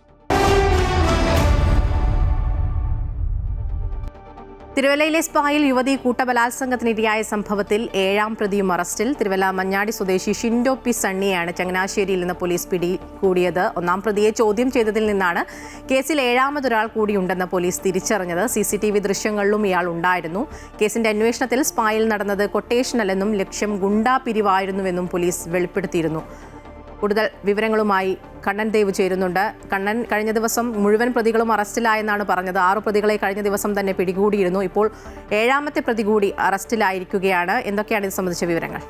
തിരുവല്ലയിലെ സ്പായിൽ യുവതി കൂട്ടബലാത്സംഗത്തിനിരയായ സംഭവത്തിൽ 7ാം പ്രതിയും അറസ്റ്റിൽ. തിരുവല്ല മഞ്ഞാടി സ്വദേശി ഷിൻഡോ പി സണ്ണിയെയാണ് ചങ്ങനാശ്ശേരിയിൽ നിന്ന് പോലീസ് പിടികൂടിയത്. 1ാം പ്രതിയെ ചോദ്യം ചെയ്തതിൽ നിന്നാണ് കേസിൽ 7ാമതൊരാൾ കൂടിയുണ്ടെന്ന് പോലീസ് തിരിച്ചറിഞ്ഞത്. CCTV ദൃശ്യങ്ങളിലും ഇയാൾ ഉണ്ടായിരുന്നു. കേസിന്റെ അന്വേഷണത്തിൽ സ്പായിൽ നടന്നത് കൊട്ടേഷനല്ലെന്നും ലക്ഷ്യം ഗുണ്ടാ പിരിവായിരുന്നുവെന്നും പോലീസ് വെളിപ്പെടുത്തിയിരുന്നു. കൂടുതൽ വിവരങ്ങളുമായി കണ്ണൻ ദേവ് ചേരുന്നുണ്ട്. കണ്ണൻ, കഴിഞ്ഞ ദിവസം മുഴുവൻ പ്രതികളും അറസ്റ്റിലായെന്നാണ് പറഞ്ഞത്. 6 പ്രതികളെ കഴിഞ്ഞ ദിവസം തന്നെ പിടികൂടിയിരുന്നു. ഇപ്പോൾ 7ാമത്തെ പ്രതി കൂടി അറസ്റ്റിലായിരിക്കുകയാണ്. എന്തൊക്കെയാണ് ഇത് സംബന്ധിച്ച വിവരങ്ങൾ?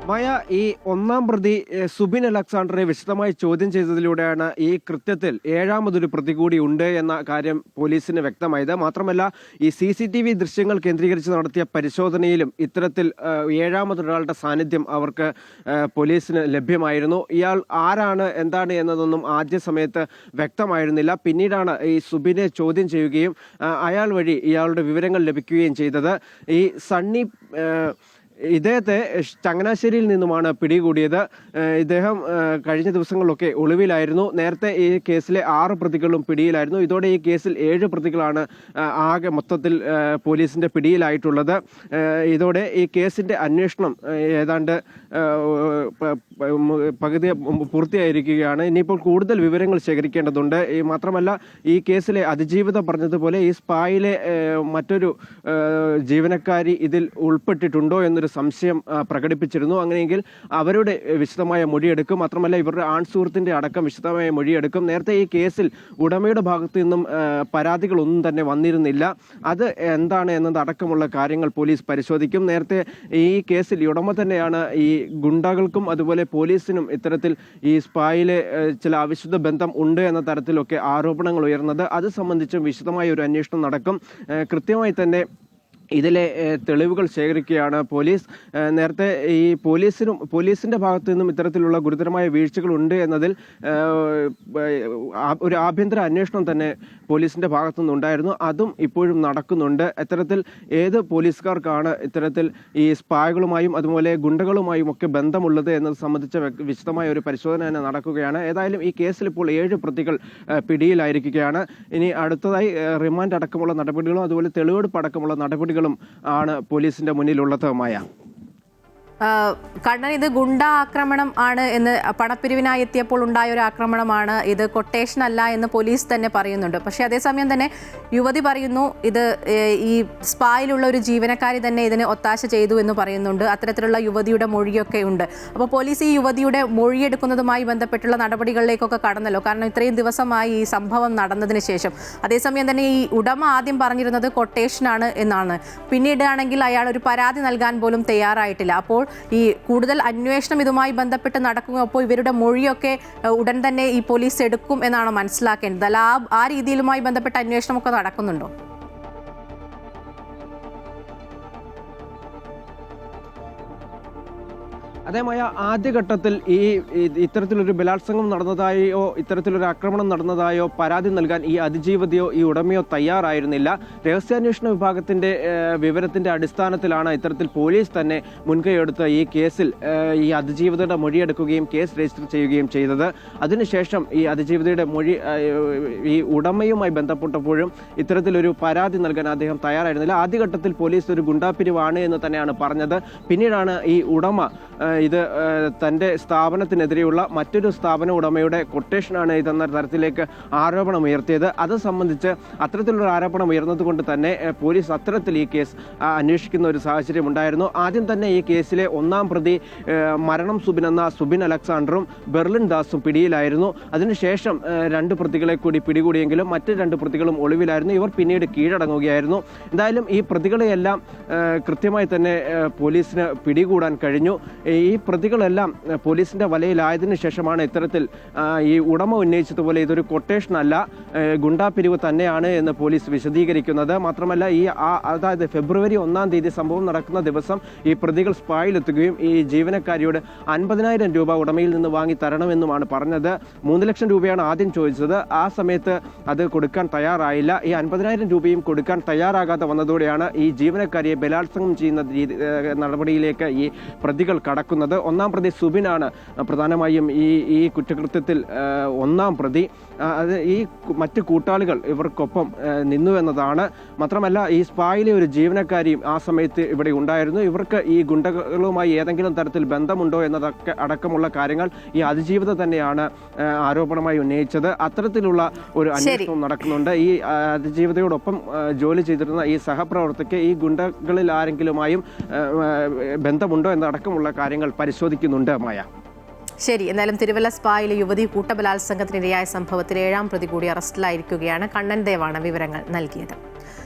മായ, ഈ 1ാം പ്രതി സുബിൻ അലക്സാണ്ടറെ വിശദമായി ചോദ്യം ചെയ്തതിലൂടെയാണ് ഈ കൃത്യത്തിൽ 7ാമതൊരു പ്രതി കൂടി ഉണ്ട് എന്ന കാര്യം പോലീസിന് വ്യക്തമായത്. മാത്രമല്ല, ഈ CCTV ദൃശ്യങ്ങൾ കേന്ദ്രീകരിച്ച് നടത്തിയ പരിശോധനയിലും ഇത്തരത്തിൽ 7ാമതൊരാളുടെ സാന്നിധ്യം അവർക്ക് പോലീസിന് ലഭ്യമായിരുന്നു. ഇയാൾ ആരാണ്, എന്താണ് എന്നതൊന്നും ആദ്യ സമയത്ത് വ്യക്തമായിരുന്നില്ല. പിന്നീടാണ് ഈ സുബിനെ ചോദ്യം ചെയ്യുകയും അയാൾ വഴി ഇയാളുടെ വിവരങ്ങൾ ലഭിക്കുകയും ചെയ്തത്. ഈ സണ്ണി ഇദ്ദേഹത്തെ ചങ്ങനാശ്ശേരിയിൽ നിന്നുമാണ് പിടികൂടിയത്. ഇദ്ദേഹം കഴിഞ്ഞ ദിവസങ്ങളിലൊക്കെ ഒളിവിലായിരുന്നു. നേരത്തെ ഈ കേസിലെ 6 പ്രതികളും പിടിയിലായിരുന്നു. ഇതോടെ ഈ കേസിൽ 7 പ്രതികളാണ് ആകെ മൊത്തത്തിൽ പോലീസിന്റെ പിടിയിലായിട്ടുള്ളത്. ഇതോടെ ഈ കേസിന്റെ അന്വേഷണം ഏതാണ്ട് പകുതി പൂർത്തിയായിരിക്കുകയാണ്. ഇനിയിപ്പോൾ കൂടുതൽ വിവരങ്ങൾ ശേഖരിക്കേണ്ടതുണ്ട്. മാത്രമല്ല, ഈ കേസിലെ അതിജീവിത പറഞ്ഞതുപോലെ ഈ സ്പായിലെ മറ്റൊരു ജീവനക്കാരി ഇതിൽ ഉൾപ്പെട്ടിട്ടുണ്ടോ എന്നൊരു സംശയം പ്രകടിപ്പിച്ചിരുന്നു. അങ്ങനെയെങ്കിൽ അവരുടെ വിശദമായ മൊഴിയെടുക്കും. മാത്രമല്ല ഇവരുടെ ആൺ സുഹൃത്തിൻ്റെ അടക്കം വിശദമായ മൊഴിയെടുക്കും. നേരത്തെ ഈ കേസിൽ ഉടമയുടെ ഭാഗത്തു നിന്നും പരാതികളൊന്നും തന്നെ വന്നിരുന്നില്ല. അത് എന്താണ് എന്നതടക്കമുള്ള കാര്യങ്ങൾ പോലീസ് പരിശോധിക്കും. നേരത്തെ ഈ കേസിൽ ഉടമ തന്നെയാണ് ഈ ഗുണ്ടകൾക്കും അതുപോലെ പോലീസിനും ഇത്തരത്തിൽ ഈ സ്പായിലെ ചില അവിശുദ്ധ ബന്ധം ഉണ്ട് എന്ന തരത്തിലൊക്കെ ആരോപണങ്ങൾ ഉയർന്നത്. അത് സംബന്ധിച്ചും വിശദമായ ഒരു അന്വേഷണം നടക്കും. കൃത്യമായി തന്നെ ഇതിലെ തെളിവുകൾ ശേഖരിക്കുകയാണ് പോലീസ്. നേരത്തെ ഈ പോലീസിൻ്റെ ഭാഗത്തു നിന്നും ഇത്തരത്തിലുള്ള ഗുരുതരമായ വീഴ്ചകളുണ്ട് എന്നതിൽ ഒരു ആഭ്യന്തര അന്വേഷണം തന്നെ പോലീസിൻ്റെ ഭാഗത്തു നിന്നുണ്ടായിരുന്നു. അതും ഇപ്പോഴും നടക്കുന്നുണ്ട്. ഇത്തരത്തിൽ ഏത് പോലീസുകാർക്കാണ് ഇത്തരത്തിൽ ഈ സ്പായ്കളുമായും അതുപോലെ ഗുണ്ടകളുമായും ഒക്കെ ബന്ധമുള്ളത് എന്നത് സംബന്ധിച്ച വിശദമായ ഒരു പരിശോധന തന്നെ നടക്കുകയാണ്. ഏതായാലും ഈ കേസിൽ ഇപ്പോൾ 7 പ്രതികൾ പിടിയിലായിരിക്കുകയാണ്. ഇനി അടുത്തതായി റിമാൻഡ് അടക്കമുള്ള നടപടികളും അതുപോലെ തെളിവെടുപ്പ് അടക്കമുള്ള നടപടികളും ആണ് പോലീസിന്റെ മുന്നിലുള്ളത്. മായ, കണ്ണൻ, ഇത് ഗുണ്ട ആക്രമണം ആണ് എന്ന് പണപ്പിരിവിനായി എത്തിയപ്പോൾ ഉണ്ടായ ഒരു ആക്രമണമാണ്, ഇത് കൊട്ടേഷൻ അല്ല എന്ന് പോലീസ് തന്നെ പറയുന്നുണ്ട്. പക്ഷേ അതേസമയം തന്നെ യുവതി പറയുന്നു ഇത് ഈ സ്പായിലുള്ള ഒരു ജീവനക്കാരി തന്നെ ഇതിന് ഒത്താശ ചെയ്തു എന്ന് പറയുന്നുണ്ട്. അത്തരത്തിലുള്ള യുവതിയുടെ മൊഴിയൊക്കെ ഉണ്ട്. അപ്പോൾ പോലീസ് ഈ യുവതിയുടെ മൊഴിയെടുക്കുന്നതുമായി ബന്ധപ്പെട്ടുള്ള നടപടികളിലേക്കൊക്കെ കടന്നല്ലോ. കാരണം ഇത്രയും ദിവസമായി ഈ സംഭവം നടന്നതിന് ശേഷം. അതേസമയം തന്നെ ഈ ഉടമ ആദ്യം പറഞ്ഞിരുന്നത് കൊട്ടേഷനാണ് എന്നാണ്. പിന്നീടാണെങ്കിൽ അയാൾ ഒരു പരാതി നൽകാൻ പോലും തയ്യാറായിട്ടില്ല. അപ്പോൾ ഈ കൂടുതൽ അന്വേഷണം ഇതുമായി ബന്ധപ്പെട്ട് നടക്കും. അപ്പോൾ ഇവരുടെ മൊഴിയൊക്കെ ഉടൻ തന്നെ ഈ പോലീസ് എടുക്കും എന്നാണ് മനസ്സിലാക്കേണ്ടത്. അല്ല ആ രീതിയിലുമായി ബന്ധപ്പെട്ട അന്വേഷണമൊക്കെ നടക്കുന്നുണ്ടോ? അതേമായ ആദ്യഘട്ടത്തിൽ ഇത്തരത്തിലൊരു ബലാത്സംഗം നടന്നതായോ ഇത്തരത്തിലൊരു ആക്രമണം നടന്നതായോ പരാതി നൽകാൻ ഈ അതിജീവതയോ ഈ ഉടമയോ തയ്യാറായിരുന്നില്ല. രഹസ്യാന്വേഷണ വിഭാഗത്തിന്റെ വിവരത്തിന്റെ അടിസ്ഥാനത്തിലാണ് ഇത്തരത്തിൽ പോലീസ് തന്നെ മുൻകൈയെടുത്ത് ഈ കേസിൽ ഈ അതിജീവതയുടെ മൊഴിയെടുക്കുകയും കേസ് രജിസ്റ്റർ ചെയ്യുകയും ചെയ്തത്. അതിനുശേഷം ഈ അതിജീവതയുടെ മൊഴി ഈ ഉടമയുമായി ബന്ധപ്പെട്ടപ്പോഴും ഇത്തരത്തിലൊരു പരാതി നൽകാൻ അദ്ദേഹം തയ്യാറായിരുന്നില്ല. ആദ്യഘട്ടത്തിൽ പോലീസ് ഒരു ഗുണ്ടാപ്പിരിവാണ് എന്ന് തന്നെയാണ് പറഞ്ഞത്. പിന്നീടാണ് ഈ ഉടമ ഇത് തൻ്റെ സ്ഥാപനത്തിനെതിരെയുള്ള മറ്റൊരു സ്ഥാപന ഉടമയുടെ കൊട്ടേഷനാണ് ഇതെന്ന തരത്തിലേക്ക് ആരോപണം ഉയർത്തിയത്. അത് സംബന്ധിച്ച് അത്തരത്തിലുള്ള ആരോപണം ഉയർന്നതുകൊണ്ട് തന്നെ പോലീസ് അത്തരത്തിൽ ഈ കേസ് അന്വേഷിക്കുന്ന ഒരു സാഹചര്യം ഉണ്ടായിരുന്നു. ആദ്യം തന്നെ ഈ കേസിലെ 1-ാം പ്രതി മരണം സുബിൻ എന്ന സുബിൻ അലക്സാണ്ടറും ബെർലിൻ ദാസും പിടിയിലായിരുന്നു. അതിനുശേഷം 2 പ്രതികളെ കൂടി പിടികൂടിയെങ്കിലും മറ്റ് 2 പ്രതികളും ഒളിവിലായിരുന്നു. ഇവർ പിന്നീട് കീഴടങ്ങുകയായിരുന്നു. എന്തായാലും ഈ പ്രതികളെയെല്ലാം കൃത്യമായി തന്നെ പോലീസിന് പിടികൂടാൻ കഴിഞ്ഞു. ഈ പ്രതികളെല്ലാം പോലീസിന്റെ വലയിലായതിനു ശേഷമാണ് ഇത്തരത്തിൽ ഈ ഉടമ ഉന്നയിച്ചതുപോലെ ഇതൊരു കൊട്ടേഷൻ അല്ല, ഗുണ്ടാപിരിവ് തന്നെയാണ് എന്ന് പോലീസ് വിശദീകരിക്കുന്നത്. മാത്രമല്ല അതായത് ഫെബ്രുവരി 1-ാം തീയതി സംഭവം നടക്കുന്ന ദിവസം ഈ പ്രതികൾ സ്പായിലെത്തുകയും ഈ ജീവനക്കാരിയോട് 50,000 രൂപ ഉടമയിൽ നിന്ന് വാങ്ങി തരണമെന്നുമാണ് പറഞ്ഞത്. 3 ലക്ഷം രൂപയാണ് ആദ്യം ചോദിച്ചത്. ആ സമയത്ത് അത് കൊടുക്കാൻ തയ്യാറായില്ല. ഈ 50,000 രൂപയും കൊടുക്കാൻ തയ്യാറാകാതെ വന്നതോടെയാണ് ഈ ജീവനക്കാരിയെ ബലാത്സംഗം ചെയ്യുന്ന നടപടിയിലേക്ക് ഈ പ്രതികൾ കടക്കുന്നത്. 1-ാം പ്രതി സുബിനാണ് പ്രധാനമായും ഈ കുറ്റകൃത്യത്തിൽ 1-ാം പ്രതി. അത് ഈ മറ്റ് കൂട്ടാളികൾ ഇവർക്കൊപ്പം നിന്നു എന്നതാണ്. മാത്രമല്ല ഈ സ്പായിലെ ഒരു ജീവനക്കാരിയും ആ സമയത്ത് ഇവിടെ ഉണ്ടായിരുന്നു. ഇവർക്ക് ഈ ഗുണ്ടകളുമായി ഏതെങ്കിലും തരത്തിൽ ബന്ധമുണ്ടോ എന്നതൊക്കെ അടക്കമുള്ള കാര്യങ്ങൾ ഈ അതിജീവിത തന്നെയാണ് ആരോപണമായി ഉന്നയിച്ചത്. അത്തരത്തിലുള്ള ഒരു അന്വേഷണം നടക്കുന്നുണ്ട്. ഈ അതിജീവിതയോടൊപ്പം ജോലി ചെയ്തിരുന്ന ഈ സഹപ്രവർത്തകർക്ക് ഈ ഗുണ്ടകളിൽ ആരെങ്കിലുമായും ബന്ധമുണ്ടോ എന്നടക്കമുള്ള കാര്യങ്ങൾ പരിശോധിക്കുന്നുണ്ട്. മായ, ശരി. എന്തായാലും തിരുവല്ല സ്പായിലെ യുവതി കൂട്ടബലാത്സംഗത്തിനിരയായ സംഭവത്തിൽ 7-ാം പ്രതി കൂടി അറസ്റ്റിലായിരിക്കുകയാണ്. കണ്ണൻ ദേവാണ് വിവരങ്ങൾ നൽകിയത്.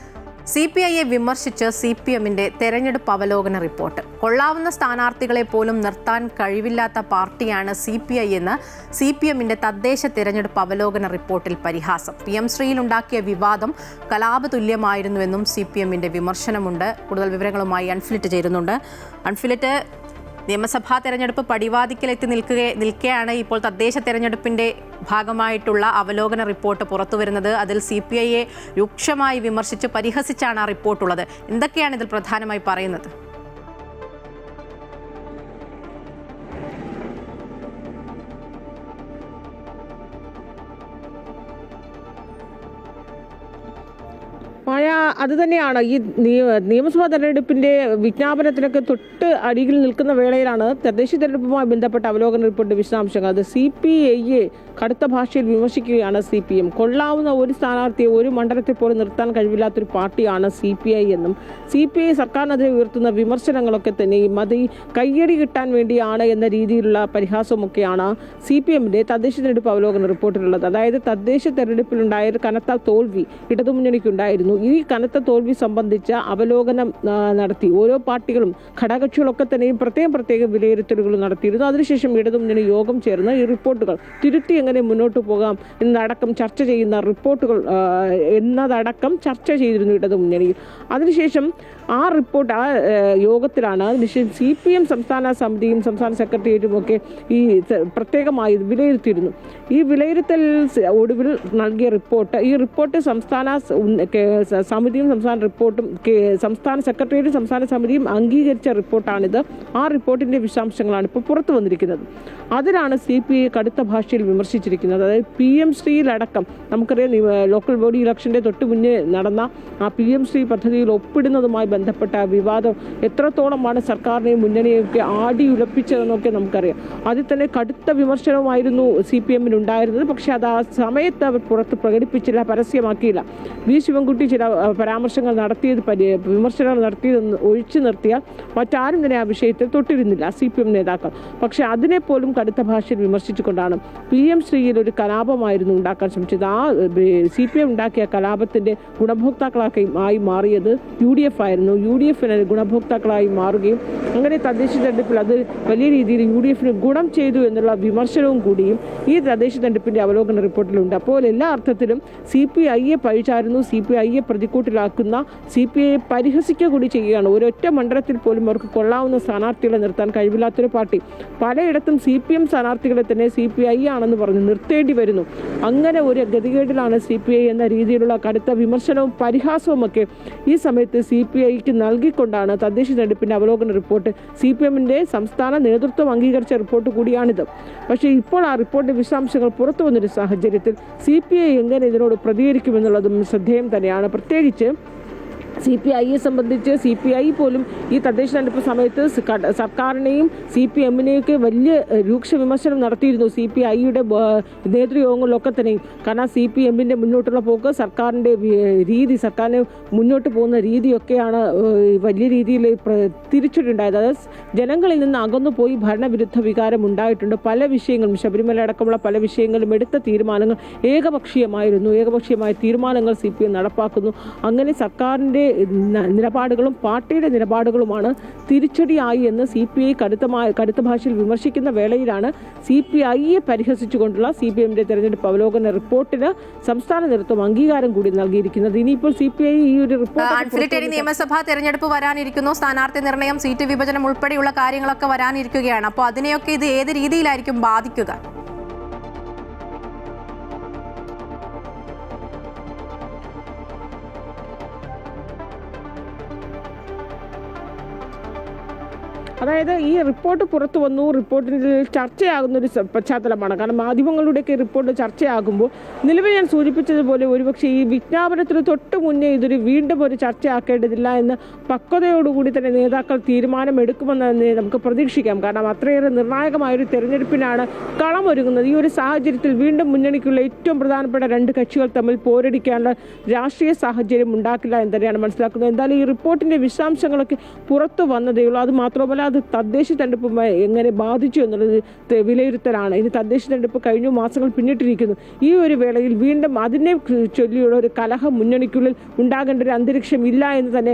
CPIയെ വിമർശിച്ച് CPMന്റെ തെരഞ്ഞെടുപ്പ് അവലോകന റിപ്പോർട്ട്. കൊള്ളാവുന്ന സ്ഥാനാർത്ഥികളെ പോലും നിർത്താൻ കഴിവില്ലാത്ത പാർട്ടിയാണ് CPI എന്ന് CPMന്റെ തദ്ദേശ തെരഞ്ഞെടുപ്പ് അവലോകന റിപ്പോർട്ടിൽ പരിഹാസം. PM ശ്രീയിലുണ്ടാക്കിയ വിവാദം കലാപതുല്യമായിരുന്നുവെന്നും CPMന്റെ വിമർശനമുണ്ട്. കൂടുതൽ വിവരങ്ങളുമായി അൺഫിലിറ്റ് ചേരുന്നുണ്ട്. അൺഫിലിറ്റ്, നിയമസഭാ തെരഞ്ഞെടുപ്പ് പടിവാതിക്കലെത്തി നിൽക്കെയാണ് ഇപ്പോൾ തദ്ദേശ തെരഞ്ഞെടുപ്പിന്റെ ഭാഗമായിട്ടുള്ള അവലോകന റിപ്പോർട്ട് പുറത്തുവരുന്നത്. അതിൽ CPIയെ രൂക്ഷമായി വിമർശിച്ച് പരിഹസിച്ചാണ് ആ റിപ്പോർട്ടുള്ളത്. എന്തൊക്കെയാണ് ഇതിൽ പ്രധാനമായി പറയുന്നത്? മായ, അത് തന്നെയാണ് ഈ നിയമസഭാ തെരഞ്ഞെടുപ്പിന്റെ വിജ്ഞാപനത്തിലൊക്കെ തൊട്ട് അടിയിൽ നിൽക്കുന്ന വേളയിലാണ് തദ്ദേശ തെരഞ്ഞെടുപ്പുമായി ബന്ധപ്പെട്ട അവലോകന റിപ്പോർട്ട് വിശദാംശങ്ങൾ. അത് CPIയെ കടുത്ത ഭാഷയിൽ വിമർശിക്കുകയാണ് CPM. കൊള്ളാവുന്ന ഒരു സ്ഥാനാർത്ഥിയെ ഒരു മണ്ഡലത്തിൽ പോലും നിർത്താൻ കഴിവില്ലാത്തൊരു പാർട്ടിയാണ് CPI എന്നും CPI സർക്കാരിനെതിരെ ഉയർത്തുന്ന വിമർശനങ്ങളൊക്കെ തന്നെയും അത് ഈ കയ്യടി കിട്ടാൻ വേണ്ടിയാണ് എന്ന രീതിയിലുള്ള പരിഹാസമൊക്കെയാണ് CPMന്റെ തദ്ദേശ തെരഞ്ഞെടുപ്പ് അവലോകന റിപ്പോർട്ടിലുള്ളത്. അതായത് തദ്ദേശ തെരഞ്ഞെടുപ്പിലുണ്ടായ ഒരു കനത്ത തോൽവി ഇടതുമുന്നണിക്കുണ്ടായിരുന്നു. ഈ കനത്ത തോൽവി സംബന്ധിച്ച അവലോകനം നടത്തി ഓരോ പാർട്ടികളും ഘടകകക്ഷികളൊക്കെ തന്നെയും പ്രത്യേകം വിലയിരുത്തലുകൾ നടത്തിയിരുന്നു. അതിനുശേഷം ഇടതുമുന്നണി യോഗം ചേർന്ന് ഈ റിപ്പോർട്ടുകൾ തിരുത്തി എങ്ങനെ മുന്നോട്ട് പോകാം എന്നടക്കം ചർച്ച ചെയ്യുന്ന റിപ്പോർട്ടുകൾ എന്നതടക്കം ചർച്ച ചെയ്തിരുന്നു ഇടതുമുന്നണിയിൽ. അതിനുശേഷം ആ റിപ്പോർട്ട് ആ യോഗത്തിലാണ് അതിനുശേഷം CPM സംസ്ഥാന സമിതിയും സംസ്ഥാന സെക്രട്ടേറിയറ്റും ഒക്കെ ഈ പ്രത്യേകമായി വിലയിരുത്തിയിരുന്നു. ഈ വിലയിരുത്തൽ ഒടുവിൽ നൽകിയ റിപ്പോർട്ട്, ഈ റിപ്പോർട്ട് സംസ്ഥാന സമിതിയും സംസ്ഥാന സെക്രട്ടേറിയറ്റും സംസ്ഥാന സമിതിയും അംഗീകരിച്ച റിപ്പോർട്ടാണിത്. ആ റിപ്പോർട്ടിന്റെ വിശദാംശങ്ങളാണ് ഇപ്പോൾ പുറത്തു വന്നിരിക്കുന്നത്. അതിലാണ് CPI കടുത്ത ഭാഷയിൽ വിമർശിച്ചിരിക്കുന്നത്. അതായത് PM ശ്രീയിലടക്കം നമുക്കറിയാം ലോക്കൽ ബോഡി ഇലക്ഷന്റെ തൊട്ട് മുന്നേ നടന്ന ആ PM ശ്രീ പദ്ധതിയിൽ ഒപ്പിടുന്നതുമായി ബന്ധപ്പെട്ട വിവാദം എത്രത്തോളമാണ് സർക്കാരിനെയും മുന്നണിയൊക്കെ ആടിയുലപ്പിച്ചതെന്നൊക്കെ നമുക്കറിയാം. അതിൽ തന്നെ കടുത്ത വിമർശനവുമായിരുന്നു CPMന് ഉണ്ടായിരുന്നത്. പക്ഷെ അത് ആ സമയത്ത് അവർ പുറത്ത് പ്രകടിപ്പിച്ചില്ല, പരസ്യമാക്കിയില്ല. V ശിവൻകുട്ടി ചില പരാമർശങ്ങൾ വിമർശനങ്ങൾ നടത്തിയതെന്ന് ഒഴിച്ചു നിർത്തിയാൽ മറ്റാരും തന്നെ ആ വിഷയത്തിൽ തൊട്ടിരുന്നില്ല CPM നേതാക്കൾ. പക്ഷെ അതിനെ പോലും കടുത്ത ഭാഷയിൽ വിമർശിച്ചുകൊണ്ടാണ് PM ശ്രീയിൽ ഒരു കലാപമായിരുന്നു ഉണ്ടാക്കാൻ ശ്രമിച്ചത്. ആ CPM ഉണ്ടാക്കിയ കലാപത്തിന്റെ ഗുണഭോക്താക്കളായി മാറിയത് UDF ആയിരുന്നു. UDFന് ഗുണഭോക്താക്കളായി മാറുകയും അങ്ങനെ തദ്ദേശ തെരഞ്ഞെടുപ്പിൽ അത് വലിയ രീതിയിൽ UDFന് ഗുണം ചെയ്തു എന്നുള്ള വിമർശനവും കൂടിയും ഈ തദ്ദേശ തെരഞ്ഞെടുപ്പിന്റെ അവലോകന റിപ്പോർട്ടിലുണ്ട്. അപ്പോൾ എല്ലാ അർത്ഥത്തിലും CPIയെ പഴിചാരുന്നു, CPIയെ പ്രതിക്കൂട്ടിലാക്കുന്ന, CPIയെ പരിഹസിക്കുക കൂടി ചെയ്യുകയാണ്. ഒരൊറ്റ മണ്ഡലത്തിൽ പോലും അവർക്ക് കൊള്ളാവുന്ന സ്ഥാനാർത്ഥികളെ നിർത്താൻ കഴിവില്ലാത്തൊരു പാർട്ടി. പലയിടത്തും CPM സ്ഥാനാർത്ഥികളെ തന്നെ CPI ആണെന്ന് പറഞ്ഞ് നിർത്തേണ്ടി വരുന്നു. അങ്ങനെ ഒരു ഗതികേടിലാണ് CPI എന്ന രീതിയിലുള്ള കടുത്ത വിമർശനവും പരിഹാസവും ഒക്കെ ഈ സമയത്ത് CPIക്ക് നൽകിക്കൊണ്ടാണ് തദ്ദേശ തെരഞ്ഞെടുപ്പിന്റെ അവലോകന റിപ്പോർട്ട് CPMന്റെ സംസ്ഥാന നേതൃത്വം അംഗീകരിച്ച റിപ്പോർട്ട് കൂടിയാണിത്. പക്ഷേ ഇപ്പോൾ ആ റിപ്പോർട്ടിന്റെ വിശദാംശങ്ങൾ പുറത്തു വന്നൊരു സാഹചര്യത്തിൽ CPI എങ്ങനെ ഇതിനോട് പ്രതികരിക്കുമെന്നുള്ളതും ശ്രദ്ധേയം തന്നെയാണ്. പ്രത്യേകിച്ച് CPIയെ സംബന്ധിച്ച് CPI പോലും ഈ തദ്ദേശ തെരഞ്ഞെടുപ്പ് സമയത്ത് സർക്കാരിനെയും CPMനെയൊക്കെ വലിയ രൂക്ഷ വിമർശനം നടത്തിയിരുന്നു CPIയുടെ നേതൃയോഗങ്ങളിലൊക്കെ തന്നെയും. കാരണം CPMന്റെ മുന്നോട്ടുള്ള പോക്ക്, സർക്കാരിൻ്റെ സർക്കാരിന് മുന്നോട്ട് പോകുന്ന രീതിയൊക്കെയാണ് വലിയ രീതിയിൽ തിരിച്ചടിയുണ്ടായത്. അതായത് ജനങ്ങളിൽ നിന്ന് അകന്നു പോയി ഭരണവിരുദ്ധ വികാരം ഉണ്ടായിട്ടുണ്ട്. പല വിഷയങ്ങളും, ശബരിമല അടക്കമുള്ള പല വിഷയങ്ങളും എടുത്ത തീരുമാനങ്ങൾ ഏകപക്ഷീയമായ തീരുമാനങ്ങൾ CPM നടപ്പാക്കുന്നു. അങ്ങനെ സർക്കാരിൻ്റെ നിലപാടുകളും പാർട്ടിയുടെ നിലപാടുകളുമാണ് തിരിച്ചടിയായി എന്ന് CPI കടുത്ത ഭാഷയിൽ വിമർശിക്കുന്ന വേളയിലാണ് CPIയെ പരിഹസിച്ചുകൊണ്ടുള്ള CPMന്റെ തെരഞ്ഞെടുപ്പ് അവലോകന റിപ്പോർട്ടിന് സംസ്ഥാന നേതൃത്വം അംഗീകാരം കൂടി നൽകിയിരിക്കുന്നത്. ഇനിയിപ്പോൾ CPI ഈ ഒരു റിപ്പോർട്ട് നിയമസഭാ തെരഞ്ഞെടുപ്പ് വരാനിരിക്കുന്നു, സ്ഥാനാർത്ഥി നിർണയം, സീറ്റ് വിഭജനം ഉൾപ്പെടെയുള്ള കാര്യങ്ങളൊക്കെ വരാനിരിക്കുകയാണ്. അപ്പോൾ അതിനെയൊക്കെ ഇത് ഏത് രീതിയിലായിരിക്കും ബാധിക്കുക? അതായത് ഈ റിപ്പോർട്ട് പുറത്തു വന്നു, റിപ്പോർട്ടിൽ ചർച്ചയാകുന്നൊരു പശ്ചാത്തലമാണ്. കാരണം മാധ്യമങ്ങളുടെയൊക്കെ റിപ്പോർട്ട് ചർച്ചയാകുമ്പോൾ നിലവിൽ ഞാൻ സൂചിപ്പിച്ചതുപോലെ ഒരുപക്ഷെ ഈ വിജ്ഞാപനത്തിന് തൊട്ട് മുന്നേ ഇതൊരു വീണ്ടും ഒരു ചർച്ചയാക്കേണ്ടതില്ല എന്ന് പക്വതയോടുകൂടി തന്നെ നേതാക്കൾ തീരുമാനമെടുക്കുമെന്ന് നമുക്ക് പ്രതീക്ഷിക്കാം. കാരണം അത്രയേറെ നിർണായകമായൊരു തെരഞ്ഞെടുപ്പിനാണ് കളമൊരുങ്ങുന്നത്. ഈ ഒരു സാഹചര്യത്തിൽ വീണ്ടും മുന്നണിക്കുള്ള ഏറ്റവും പ്രധാനപ്പെട്ട രണ്ട് കക്ഷികൾ തമ്മിൽ പോരടിക്കാനുള്ള രാഷ്ട്രീയ സാഹചര്യം ഉണ്ടാക്കില്ല എന്ന് തന്നെയാണ് മനസ്സിലാക്കുന്നത്. എന്തായാലും ഈ റിപ്പോർട്ടിൻ്റെ വിശദാംശങ്ങളൊക്കെ പുറത്തു വന്നതേയുള്ളൂ. അത് മാത്രമല്ല അത് തദ്ദേശ തെരഞ്ഞെടുപ്പുമായി എങ്ങനെ ബാധിച്ചു എന്നുള്ളത് വിലയിരുത്തലാണ്. ഇനി തദ്ദേശ തെരഞ്ഞെടുപ്പ് കഴിഞ്ഞ മാസങ്ങൾ പിന്നിട്ടിരിക്കുന്നു. ഈ ഒരു വേളയിൽ വീണ്ടും അതിനെ ചൊല്ലിയുള്ള ഒരു കലഹം മുന്നണിക്കുള്ളിൽ ഉണ്ടാകേണ്ട ഒരു അന്തരീക്ഷം ഇല്ല എന്ന് തന്നെ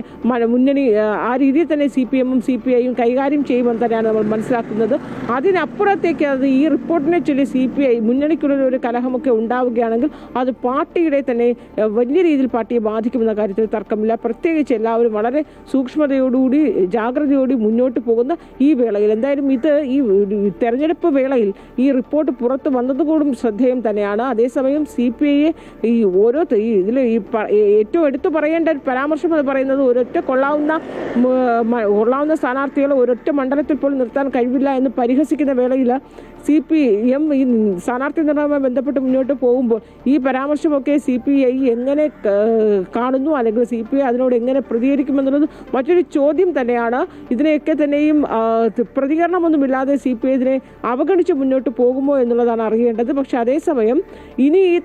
മുന്നണി ആ രീതിയിൽ തന്നെ CPMഉം CPIയും കൈകാര്യം ചെയ്യുമെന്ന് തന്നെയാണ് നമ്മൾ മനസ്സിലാക്കുന്നത്. അതിനപ്പുറത്തേക്ക് അത് ഈ റിപ്പോർട്ടിനെ ചൊല്ലി CPI മുന്നണിക്കുള്ളിൽ ഒരു കലഹമൊക്കെ ഉണ്ടാവുകയാണെങ്കിൽ അത് പാർട്ടിയുടെ തന്നെ വലിയ രീതിയിൽ പാർട്ടിയെ ബാധിക്കുമെന്ന കാര്യത്തിൽ തർക്കമില്ല. പ്രത്യേകിച്ച് എല്ലാവരും വളരെ സൂക്ഷ്മതയോടുകൂടി ജാഗ്രതയോടെ മുന്നോട്ട് പോകുന്ന ഈ വേളയിൽ എന്തായാലും ഇത് ഈ തെരഞ്ഞെടുപ്പ് വേളയിൽ ഈ റിപ്പോർട്ട് പുറത്ത് വന്നതുകൂടും ശ്രദ്ധേയം തന്നെയാണ്. അതേസമയം CPIയെ ഈ ഓരോ ഇതിൽ ഈ ഏറ്റവും എടുത്തു പറയേണ്ട ഒരു പരാമർശം എന്ന് പറയുന്നത് ഒരൊറ്റ കൊള്ളാവുന്ന സ്ഥാനാർത്ഥികളെ ഒരൊറ്റ മണ്ഡലത്തിൽ പോലും നിർത്താൻ കഴിവില്ല എന്ന് പരിഹസിക്കുന്ന വേളയിൽ CPM ഈ സ്ഥാനാർത്ഥി നിർണ്ണയവുമായി ബന്ധപ്പെട്ട് മുന്നോട്ട് പോകുമ്പോൾ ഈ പരാമർശമൊക്കെ CPI എങ്ങനെ കാണുന്നു, അല്ലെങ്കിൽ CPI അതിനോട് എങ്ങനെ പ്രതികരിക്കുമെന്നുള്ളത് മറ്റൊരു ചോദ്യം തന്നെയാണ്. ഇതിനെയൊക്കെ തന്നെയും പ്രതികരണമൊന്നുമില്ലാതെ CPI ഇതിനെ അവഗണിച്ച് മുന്നോട്ട് പോകുമോ എന്നുള്ളതാണ് അറിയേണ്ടത്. പക്ഷേ അതേസമയം ഇനി ഈ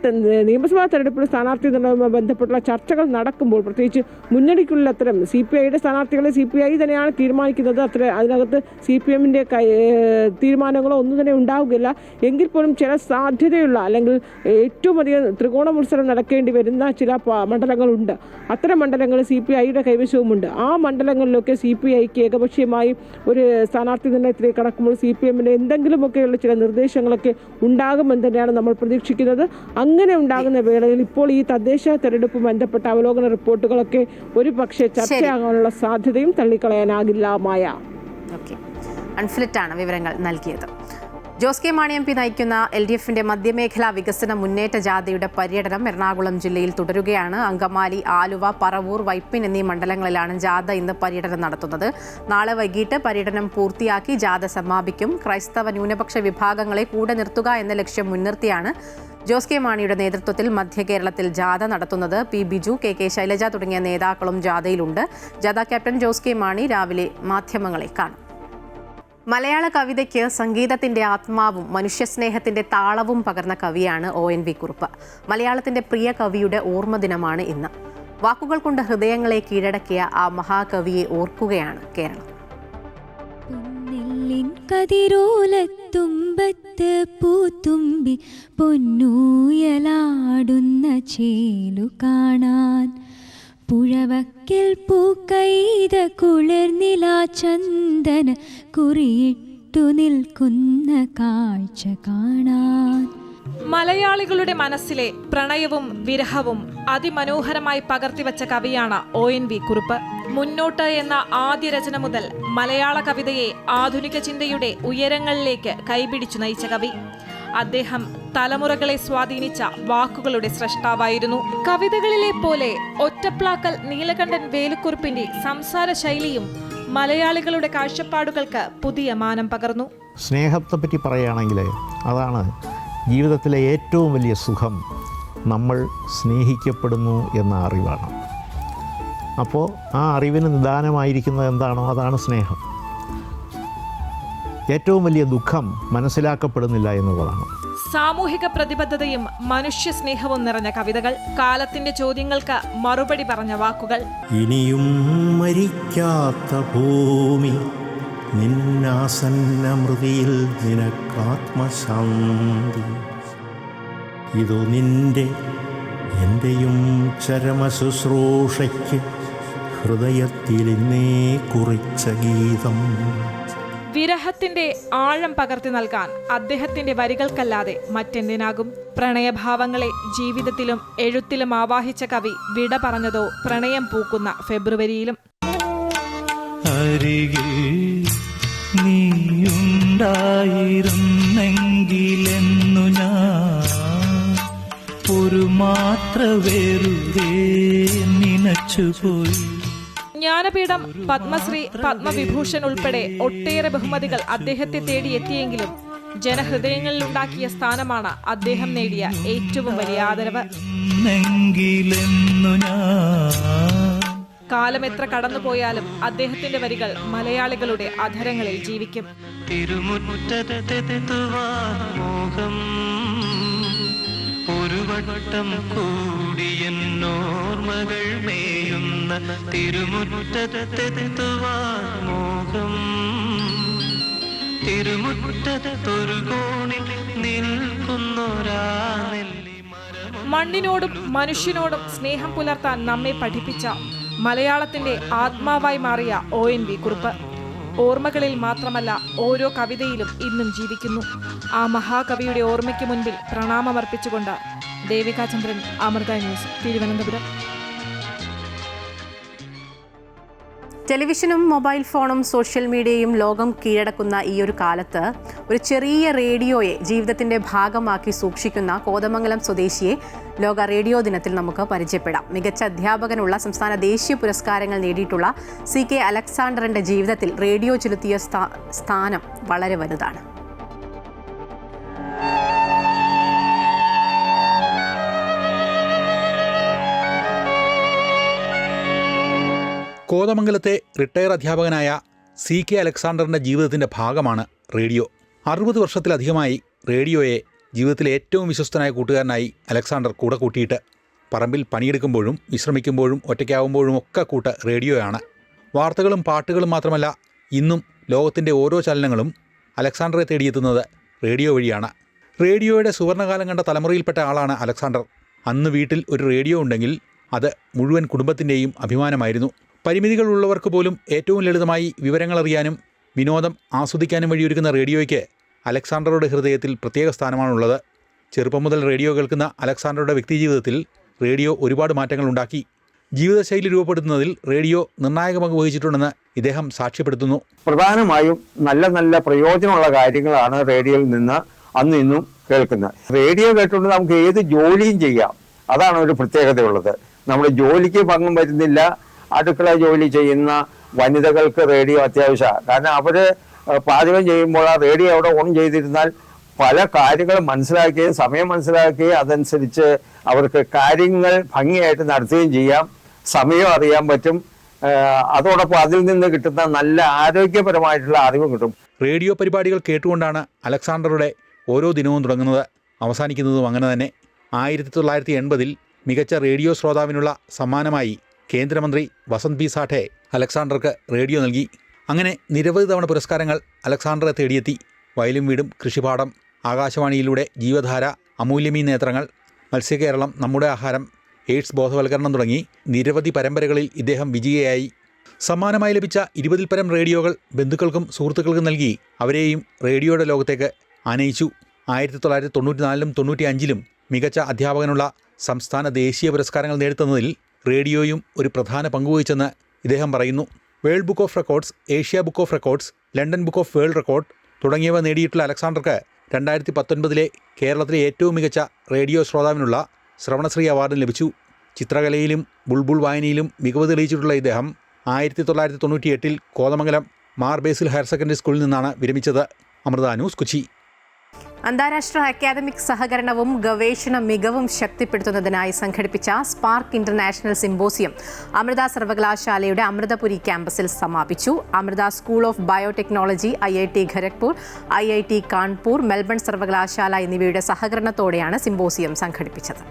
നിയമസഭാ തെരഞ്ഞെടുപ്പിൽ സ്ഥാനാർത്ഥി നിർണ്ണയവുമായി ബന്ധപ്പെട്ടുള്ള ചർച്ചകൾ നടക്കുമ്പോൾ, പ്രത്യേകിച്ച് മുന്നണിക്കുള്ള അത്തരം CPIയുടെ സ്ഥാനാർത്ഥികളെ CPI തന്നെയാണ് തീരുമാനിക്കുന്നത്. അതിനകത്ത് CPMന്റെ തീരുമാനങ്ങളോ ഒന്നും തന്നെ ഉണ്ടാവുകയില്ല. എങ്കിൽ പോലും ചില സാധ്യതയുള്ള അല്ലെങ്കിൽ ഏറ്റവും അധികം ത്രികോണ മത്സരം നടക്കേണ്ടി വരുന്ന ചില മണ്ഡലങ്ങളുണ്ട്. അത്തരം മണ്ഡലങ്ങൾ CPIയുടെ കൈവശവുമുണ്ട്. ആ മണ്ഡലങ്ങളിലൊക്കെ CPIക്ക് ഏകപക്ഷീയമായി ഒരു സ്ഥാനാർത്ഥി നിർണ്ണയത്തിലേക്ക് കടക്കുമ്പോൾ CPMന്റെ എന്തെങ്കിലുമൊക്കെയുള്ള ചില നിർദ്ദേശങ്ങളൊക്കെ ഉണ്ടാകുമെന്ന് തന്നെയാണ് നമ്മൾ പ്രതീക്ഷിക്കുന്നത്. അങ്ങനെ ഉണ്ടാകുന്ന വേളയിൽ ഇപ്പോൾ ഈ തദ്ദേശ തെരഞ്ഞെടുപ്പ് ബന്ധപ്പെട്ട അവലോകന റിപ്പോർട്ടുകളൊക്കെ ഒരു പക്ഷേ ചർച്ചയാകാനുള്ള സാധ്യതയും തള്ളിക്കളയാനാകില്ല. മായ അൺഫിലിറ്റാണ് വിവരങ്ങൾ നൽകിയത്. ജോസ് കെ മാണി MP നയിക്കുന്ന LDFന്റെ മധ്യമേഖലാ വികസന മുന്നേറ്റ ജാഥയുടെ പര്യടനം എറണാകുളം ജില്ലയിൽ തുടരുകയാണ്. അങ്കമാലി, ആലുവ, പറവൂർ, വൈപ്പിൻ എന്നീ മണ്ഡലങ്ങളിലാണ് ജാഥ ഇന്ന് പര്യടനം നടത്തുന്നത്. നാളെ വൈകിട്ട് പര്യടനം പൂർത്തിയാക്കി ജാഥ സമാപിക്കും. ക്രൈസ്തവ ന്യൂനപക്ഷ വിഭാഗങ്ങളെ കൂടെ നിർത്തുക എന്ന ലക്ഷ്യം മുൻനിർത്തിയാണ് ജോസ് കെ മാണിയുടെ നേതൃത്വത്തിൽ മധ്യ കേരളത്തിൽ ജാഥ നടത്തുന്നത്. P. ബിജു, KK ശൈലജ തുടങ്ങിയ നേതാക്കളും ജാഥയിലുണ്ട്. ജാഥ ക്യാപ്റ്റൻ ജോസ് കെ മാണി രാവിലെ മാധ്യമങ്ങളെ കാണും. മലയാള കവിതയ്ക്ക് സംഗീതത്തിന്റെ ആത്മാവും മനുഷ്യസ്നേഹത്തിന്റെ താളവും പകർന്ന കവിയാണ് ONV കുറുപ്പ്. മലയാളത്തിന്റെ പ്രിയ കവിയുടെ ഓർമ്മ ദിനമാണ് ഇന്ന്. വാക്കുകൾ കൊണ്ട് ഹൃദയങ്ങളെ കീഴടക്കിയ ആ മഹാകവിയെ ഓർക്കുകയാണ് കേരളം. കതിരോലത്തുമ്പത്ത് പൂത്തുമ്പി പൊന്നൂയലാടുന്ന ചേലു കാണാൻ, പുഴവക്കിൽ പൂക്കൈത കുളിർനില ചന്ദന കുറിയിട്ടു നിൽക്കുന്ന കാഴ്ച കാണാൻ. മലയാളികളുടെ മനസ്സിലെ പ്രണയവും വിരഹവും അതിമനോഹരമായി പകർത്തിവെച്ച കവിയാണ് ONV കുറുപ്പ്. മുന്നോട്ട് എന്ന ആദ്യ രചന മുതൽ മലയാള കവിതയെ ആധുനിക ചിന്തയുടെ ഉയരങ്ങളിലേക്ക് കൈപിടിച്ചു നയിച്ച കവി. അദ്ദേഹം തലമുറകളെ സ്വാധീനിച്ച വാക്കുകളുടെ സ്രഷ്ടാവായിരുന്നു. കവിതകളിലെ പോലെ ഒറ്റപ്ലാക്കൽ നീലകണ്ഠൻ വേലുക്കുറുപ്പിന്റെ സംസാര ശൈലിയും മലയാളികളുടെ കാഴ്ചപ്പാടുകൾക്ക് പുതിയ മാനം പകർന്നു. സ്നേഹത്തെപ്പറ്റി പറയുകയാണെങ്കിൽ അതാണ് ജീവിതത്തിലെ ഏറ്റവും വലിയ സുഖം. നമ്മൾ സ്നേഹിക്കപ്പെടുന്നു എന്ന അറിവാണ്. അപ്പോൾ ആ അറിവിന് നിദാനമായിരിക്കുന്നത് എന്താണോ അതാണ് സ്നേഹം. ഏറ്റവും വലിയ ദുഃഖം മനസ്സിലാക്കപ്പെടുന്നില്ല എന്നുള്ളതാണ്. സാമൂഹിക പ്രതിബദ്ധതയും മനുഷ്യ സ്നേഹവും നിറഞ്ഞ കവിതകൾ, കാലത്തിന്റെ ചോദ്യങ്ങൾക്ക് മറുപടി പറഞ്ഞ വാക്കുകൾ. ഇനിയും മരിക്കാത്ത ഭൂമി നിന്നാസന്നമൃതിയിൽ നിനക്കാത്മശാന്തി, ഇതു നിന്റെ എൻ്റെയും ചരമശുശ്രൂഷയ്ക്ക് ഹൃദയത്തിലിന്നേ കുറിച്ച ഗീതം. വിരഹത്തിന്റെ ആഴം പകർത്തി നൽകാൻ അദ്ദേഹത്തിന്റെ വരികൾക്കല്ലാതെ മറ്റെന്തിനാകും? പ്രണയഭാവങ്ങളെ ജീവിതത്തിലും എഴുത്തിലും ആവാഹിച്ച കവി വിട പറഞ്ഞതോ പ്രണയം പൂക്കുന്ന ഫെബ്രുവരിയിലും. അരികിൽ നീയുണ്ടായിരുന്നെങ്കിലെന്നു ഞാൻ ഒരു മാത്ര വെറുതെ നനച്ചുപോയി. ജ്ഞാനപീഠം, പത്മശ്രീ, പത്മവിഭൂഷൺ ഉൾപ്പെടെ ഒട്ടേറെ ബഹുമതികൾ അദ്ദേഹത്തെ തേടിയെത്തിയെങ്കിലും ജനഹൃദയങ്ങളിലുണ്ടാക്കിയ സ്ഥാനമാണ് അദ്ദേഹം നേടിയ ഏറ്റവും വലിയ ആദരവ്. കാലം എത്ര കടന്നുപോയാലും അദ്ദേഹത്തിന്റെ വരികൾ മലയാളികളുടെ അധരങ്ങളിൽ ജീവിക്കും. ഒരു വട്ടം കൂടിയെന്നോർമകൾ മേയുന്ന തിരുമുറ്റത്തെത്തുവാൻ മോഹം, തിരുമുറ്റത്തൊരു കോണിൽ നിൽക്കുന്നൊരാ നെല്ലി മരം. മണ്ണിനോടും മനുഷ്യനോടും സ്നേഹം പുലർത്താൻ നമ്മെ പഠിപ്പിച്ച മലയാളത്തിന്റെ ആത്മാവായി മാറിയ ONV കുറുപ്പ് ഓർമ്മകളിൽ മാത്രമല്ല ഓരോ കവിതയിലും ഇന്നും ജീവിക്കുന്നു. ആ മഹാകവിയുടെ ഓർമ്മയ്ക്ക് മുൻപിൽ പ്രണാമമർപ്പിച്ചുകൊണ്ട് ദേവിക ചന്ദ്രൻ, അമൃത ന്യൂസ്, തിരുവനന്തപുരം. ടെലിവിഷനും മൊബൈൽ ഫോണും സോഷ്യൽ മീഡിയയും ലോകം കീഴടക്കുന്ന ഈ ഒരു കാലത്ത് ഒരു ചെറിയ റേഡിയോയെ ജീവിതത്തിൻ്റെ ഭാഗമാക്കി സൂക്ഷിക്കുന്ന കോതമംഗലം സ്വദേശിയെ ലോക റേഡിയോ ദിനത്തിൽ നമുക്ക് പരിചയപ്പെടാം. മികച്ച അധ്യാപകനുള്ള സംസ്ഥാന ദേശീയ പുരസ്കാരങ്ങൾ നേടിയിട്ടുള്ള CK അലക്സാണ്ടറിൻ്റെ ജീവിതത്തിൽ റേഡിയോ ചെലുത്തിയ സ്ഥാനം വളരെ വലുതാണ്. കോതമംഗലത്തെ റിട്ടയർ അധ്യാപകനായ CK അലക്സാണ്ടറിൻ്റെ ജീവിതത്തിൻ്റെ ഭാഗമാണ് റേഡിയോ. 60 വർഷത്തിലധികമായി റേഡിയോയെ ജീവിതത്തിലെ ഏറ്റവും വിശ്വസ്തനായ കൂട്ടുകാരനായി അലക്സാണ്ടർ കൂടെ കൂട്ടിയിട്ട് പറമ്പിൽ പണിയെടുക്കുമ്പോഴും വിശ്രമിക്കുമ്പോഴും ഒറ്റയ്ക്കാവുമ്പോഴും ഒക്കെ കൂട്ട് റേഡിയോയാണ്. വാർത്തകളും പാട്ടുകളും മാത്രമല്ല, ഇന്നും ലോകത്തിൻ്റെ ഓരോ ചലനങ്ങളും അലക്സാണ്ടറെ തേടിയെത്തുന്നത് റേഡിയോ വഴിയാണ്. റേഡിയോയുടെ സുവർണ്ണകാലം കണ്ട തലമുറയിൽപ്പെട്ട ആളാണ് അലക്സാണ്ടർ. അന്ന് വീട്ടിൽ ഒരു റേഡിയോ ഉണ്ടെങ്കിൽ അത് മുഴുവൻ കുടുംബത്തിൻ്റെയും അഭിമാനമായിരുന്നു. പരിമിതികളുള്ളവർക്ക് പോലും ഏറ്റവും ലളിതമായി വിവരങ്ങൾ അറിയാനും വിനോദം ആസ്വദിക്കാനും വഴിയൊരുക്കുന്ന റേഡിയോയ്ക്ക് അലക്സാണ്ടറുടെ ഹൃദയത്തിൽ പ്രത്യേക സ്ഥാനമാണുള്ളത്. ചെറുപ്പം മുതൽ റേഡിയോ കേൾക്കുന്ന അലക്സാണ്ടറുടെ വ്യക്തിജീവിതത്തിൽ റേഡിയോ ഒരുപാട് മാറ്റങ്ങൾ ഉണ്ടാക്കി. ജീവിതശൈലി രൂപപ്പെടുത്തുന്നതിൽ റേഡിയോ നിർണായക പങ്ക് വഹിച്ചിട്ടുണ്ടെന്ന് ഇദ്ദേഹം സാക്ഷ്യപ്പെടുത്തുന്നു. പ്രധാനമായും നല്ല നല്ല പ്രയോജനമുള്ള കാര്യങ്ങളാണ് റേഡിയോയിൽ നിന്ന് അന്ന് ഇന്നും കേൾക്കുന്നത്. റേഡിയോ കേട്ടുകൊണ്ട് നമുക്ക് ഏത് ജോലിയും ചെയ്യാം. അതാണ് ഒരു പ്രത്യേകതയുള്ളത്. നമ്മുടെ ജോലിക്ക് ഭംഗം വരുന്നില്ല. അടുക്കള ജോലി ചെയ്യുന്ന വനിതകൾക്ക് റേഡിയോ അത്യാവശ്യമാണ്. കാരണം അവർ പാചകം ചെയ്യുമ്പോൾ ആ റേഡിയോ അവിടെ ഓൺ ചെയ്തിരുന്നാൽ പല കാര്യങ്ങളും മനസ്സിലാക്കുകയും സമയം മനസ്സിലാക്കുകയും അതനുസരിച്ച് അവർക്ക് കാര്യങ്ങൾ ഭംഗിയായിട്ട് നടത്തുകയും ചെയ്യാം. സമയം അറിയാൻ പറ്റും. അതോടൊപ്പം അതിൽ നിന്ന് കിട്ടുന്ന നല്ല ആരോഗ്യപരമായിട്ടുള്ള അറിവും കിട്ടും. റേഡിയോ പരിപാടികൾ കേട്ടുകൊണ്ടാണ് അലക്സാണ്ടറുടെ ഓരോ ദിനവും തുടങ്ങുന്നത്, അവസാനിക്കുന്നതും അങ്ങനെ തന്നെ. 1980 മികച്ച റേഡിയോ ശ്രോതാവിനുള്ള സമ്മാനമായി കേന്ദ്രമന്ത്രി വസന്ത് ബി സാഠെ അലക്സാണ്ടർക്ക് റേഡിയോ നൽകി. അങ്ങനെ നിരവധി തവണ പുരസ്കാരങ്ങൾ അലക്സാണ്ടറെ തേടിയെത്തി. വയലും വീടും, കൃഷിപാഠം, ആകാശവാണിയിലൂടെ ജീവധാര, അമൂല്യമീ നേത്രങ്ങൾ, മത്സ്യകേരളം, നമ്മുടെ ആഹാരം, എയ്ഡ്സ് ബോധവൽക്കരണം തുടങ്ങി നിരവധി പരമ്പരകളിൽ ഇദ്ദേഹം വിജയിയായി. സമ്മാനമായി ലഭിച്ച 20-ൽ പരം റേഡിയോകൾ ബന്ധുക്കൾക്കും സുഹൃത്തുക്കൾക്കും നൽകി അവരെയും റേഡിയോയുടെ ലോകത്തേക്ക് ആനയിച്ചു. 1994-ലും 95-ലും മികച്ച അധ്യാപകനുള്ള സംസ്ഥാന ദേശീയ പുരസ്കാരങ്ങൾ നേടിത്തന്നതിൽ റേഡിയോയും ഒരു പ്രധാന പങ്കുവഹിച്ചെന്ന് ഇദ്ദേഹം പറയുന്നു. World book of records, Asia book of records, London book of world record തുടങ്ങിയവ നേടിയിട്ടുള്ള അലക്സാണ്ടർക്ക് 2019 കേരളത്തിലെ ഏറ്റവും മികച്ച റേഡിയോ ശ്രോതാവിനുള്ള ശ്രവണശ്രീ അവാർഡും ലഭിച്ചു. ചിത്രകലയിലും ബുൾബുൾ വായനയിലും മികവ് തെളിയിച്ചിട്ടുള്ള ഇദ്ദേഹം 1998 കോതമംഗലം മാർ ബേസിൽ ഹയർ സെക്കൻഡറി സ്കൂളിൽ നിന്നാണ് വിരമിച്ചത്. അമൃത ന്യൂസ്, കൊച്ചി. അന്താരാഷ്ട്ര അക്കാദമിക് സഹകരണവും ഗവേഷണ മികവും ശക്തിപ്പെടുത്തുന്നതിനായി സംഘടിപ്പിച്ച സ്പാർക്ക് ഇന്റർനാഷണൽ സിംബോസിയം അമൃത സർവകലാശാലയുടെ അമൃതപുരി ക്യാമ്പസിൽ സമാപിച്ചു. Amrita School of Biotechnology, IIT Kharagpur, IIT Kanpur, Melbourne സർവകലാശാല എന്നിവയുടെ സഹകരണത്തോടെയാണ് സിംബോസിയം സംഘടിപ്പിച്ചത്.